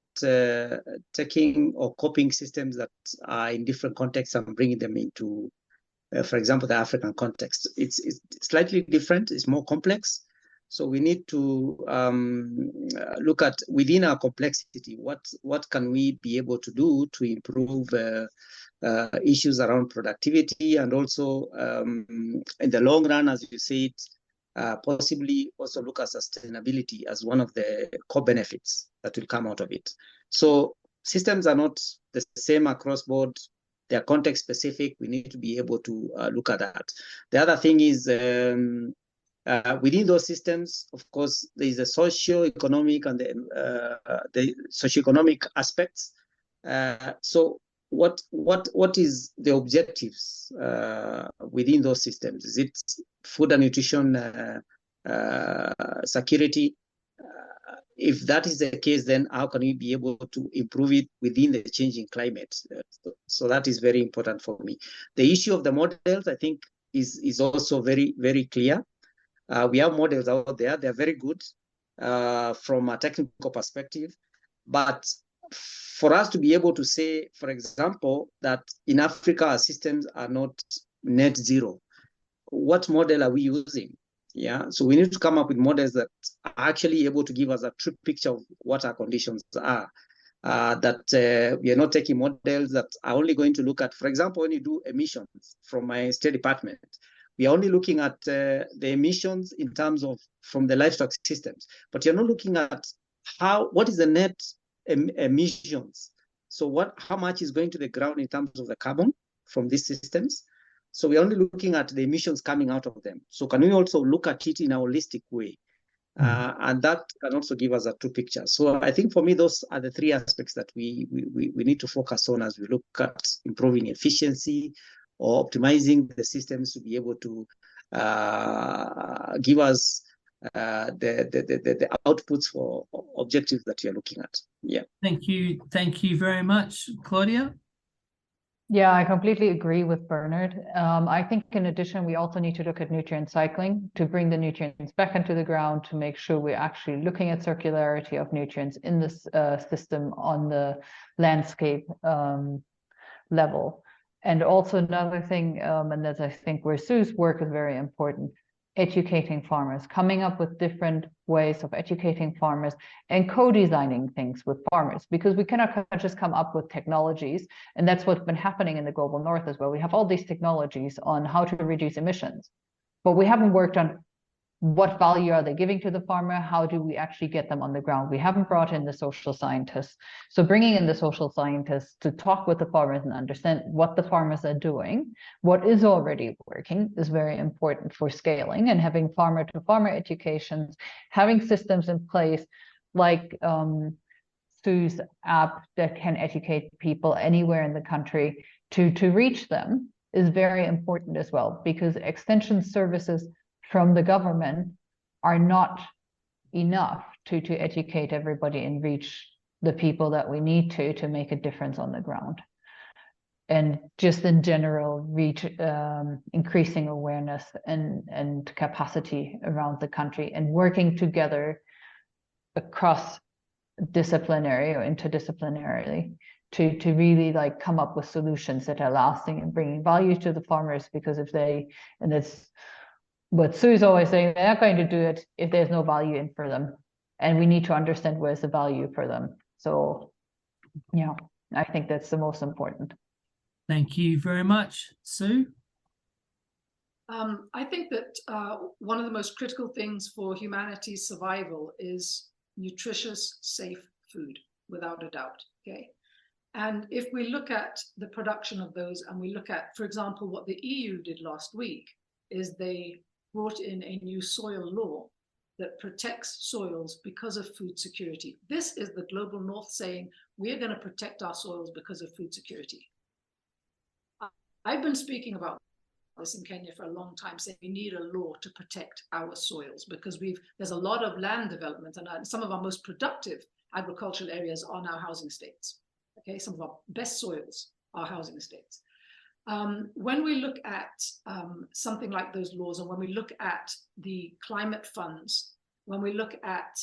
Speaker 3: taking or copying systems that are in different contexts and bringing them into, for example, the African context. It's slightly different. It's more complex. So we need to look at within our complexity, what can we be able to do to improve issues around productivity, and also in the long run, as you said, possibly also look at sustainability as one of the core benefits that will come out of it. So systems are not the same across board. They are context specific. We need to be able to look at that. The other thing is, within those systems, of course, there is a socio-economic and the socio-economic aspects. So what is the objectives within those systems? Is it food and nutrition security? If that is the case, then how can we be able to improve it within the changing climate? So that is very important for me. The issue of the models, I think, is also very, very clear. We have models out there. They're very good from a technical perspective. But for us to be able to say, for example, that in Africa, our systems are not net zero, what model are we using? Yeah, so we need to come up with models that are actually able to give us a true picture of what our conditions are. That we are not taking models that are only going to look at, for example, when you do emissions from my state department, we are only looking at the emissions in terms of from the livestock systems, but you're not looking at what is the net emissions. So how much is going to the ground in terms of the carbon from these systems? So we're only looking at the emissions coming out of them. So can we also look at it in a holistic way? And that can also give us a true picture. So I think for me, those are the three aspects that we need to focus on as we look at improving efficiency or optimizing the systems to be able to give us the outputs for objectives that you're looking at. Yeah.
Speaker 1: Thank you very much, Claudia.
Speaker 4: Yeah, I completely agree with Bernard. I think in addition, we also need to look at nutrient cycling to bring the nutrients back into the ground to make sure we're actually looking at circularity of nutrients in this system on the landscape level. And also another thing, and that's I think where Su's work is very important, educating farmers, coming up with different ways of educating farmers and co-designing things with farmers, because we cannot just come up with technologies. And that's what's been happening in the global north as well. We have all these technologies on how to reduce emissions, but we haven't worked on what value are they giving to the farmer? How do we actually get them on the ground? We haven't brought in the social scientists. So bringing in the social scientists to talk with the farmers and understand what the farmers are doing, what is already working, is very important for scaling, and having farmer-to-farmer educations, having systems in place like Su's app that can educate people anywhere in the country to reach them is very important as well, because extension services from the government are not enough to educate everybody and reach the people that we need to make a difference on the ground. and just in general increasing awareness and capacity around the country, and working together across disciplinary or interdisciplinarily to really like come up with solutions that are lasting and bringing value to the farmers. Because and it's what Sue's always saying, they're not going to do it if there's no value in for them, and we need to understand where's the value for them. So yeah, I think that's the most important.
Speaker 1: Thank you very much, Sue.
Speaker 2: I think that one of the most critical things for humanity's survival is nutritious, safe food, without a doubt. Okay. And if we look at the production of those, and we look at, for example, what the EU did last week, is they brought in a new soil law that protects soils because of food security. This is the global north saying, we're going to protect our soils because of food security. I've been speaking about this in Kenya for a long time, saying we need a law to protect our soils, because there's a lot of land development, and some of our most productive agricultural areas are now housing estates. Okay, some of our best soils are housing estates. When we look at something like those laws, and when we look at the climate funds, when we look at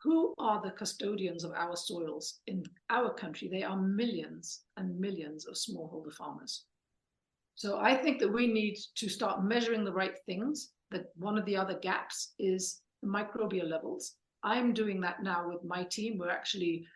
Speaker 2: who are the custodians of our soils in our country, they are millions and millions of smallholder farmers. So I think that we need to start measuring the right things. That one of the other gaps is microbial levels. I'm doing that now with my team. We're actually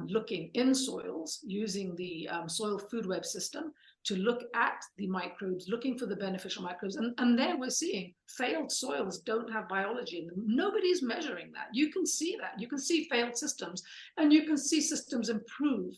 Speaker 2: looking in soils using the soil food web system to look at the microbes, looking for the beneficial microbes. And there we're seeing failed soils don't have biology in them. Nobody's measuring that. You can see that. You can see failed systems, and you can see systems improve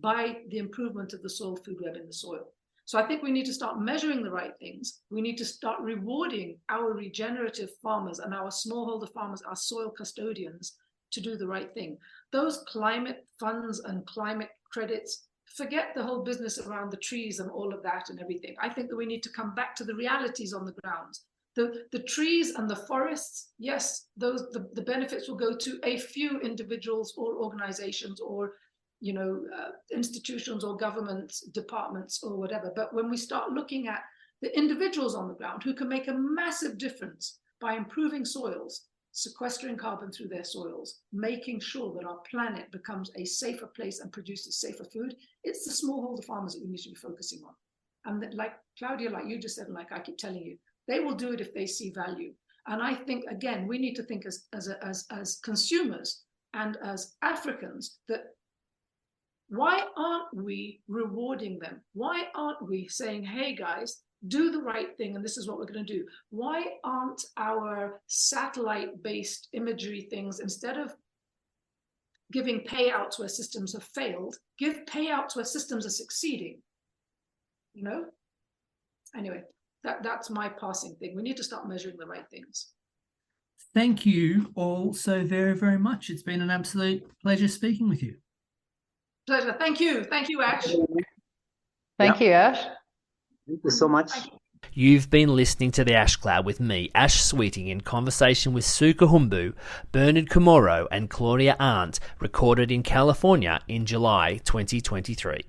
Speaker 2: by the improvement of the soil food web in the soil. So I think we need to start measuring the right things. We need to start rewarding our regenerative farmers and our smallholder farmers, our soil custodians, to do the right thing. Those climate funds and climate credits, forget the whole business around the trees and all of that and everything. I think that we need to come back to the realities on the ground. The trees and the forests, yes, the benefits will go to a few individuals or organizations or institutions or government departments or whatever. But when we start looking at the individuals on the ground who can make a massive difference by improving soils, sequestering carbon through their soils, making sure that our planet becomes a safer place and produces safer food, it's the smallholder farmers that we need to be focusing on. And that, like Claudia, like you just said, and like I keep telling you, they will do it if they see value. And I think, again, we need to think as consumers and as Africans that why aren't we rewarding them? Why aren't we saying, hey guys, do the right thing, and this is what we're going to do? Why aren't our satellite-based imagery things, instead of giving payouts where systems have failed, give payouts where systems are succeeding? Anyway, that's my passing thing. We need to start measuring the right things.
Speaker 1: Thank you all so very, very much. It's been an absolute pleasure speaking with you.
Speaker 2: Pleasure. Thank you, Ash.
Speaker 4: Thank you, Ash.
Speaker 3: Thank you so much.
Speaker 1: You've been listening to the Ash Cloud with me, Ash Sweeting, in conversation with Su Kahumbu, Bernard Kimoro and Claudia Arndt, recorded in California in July 2023.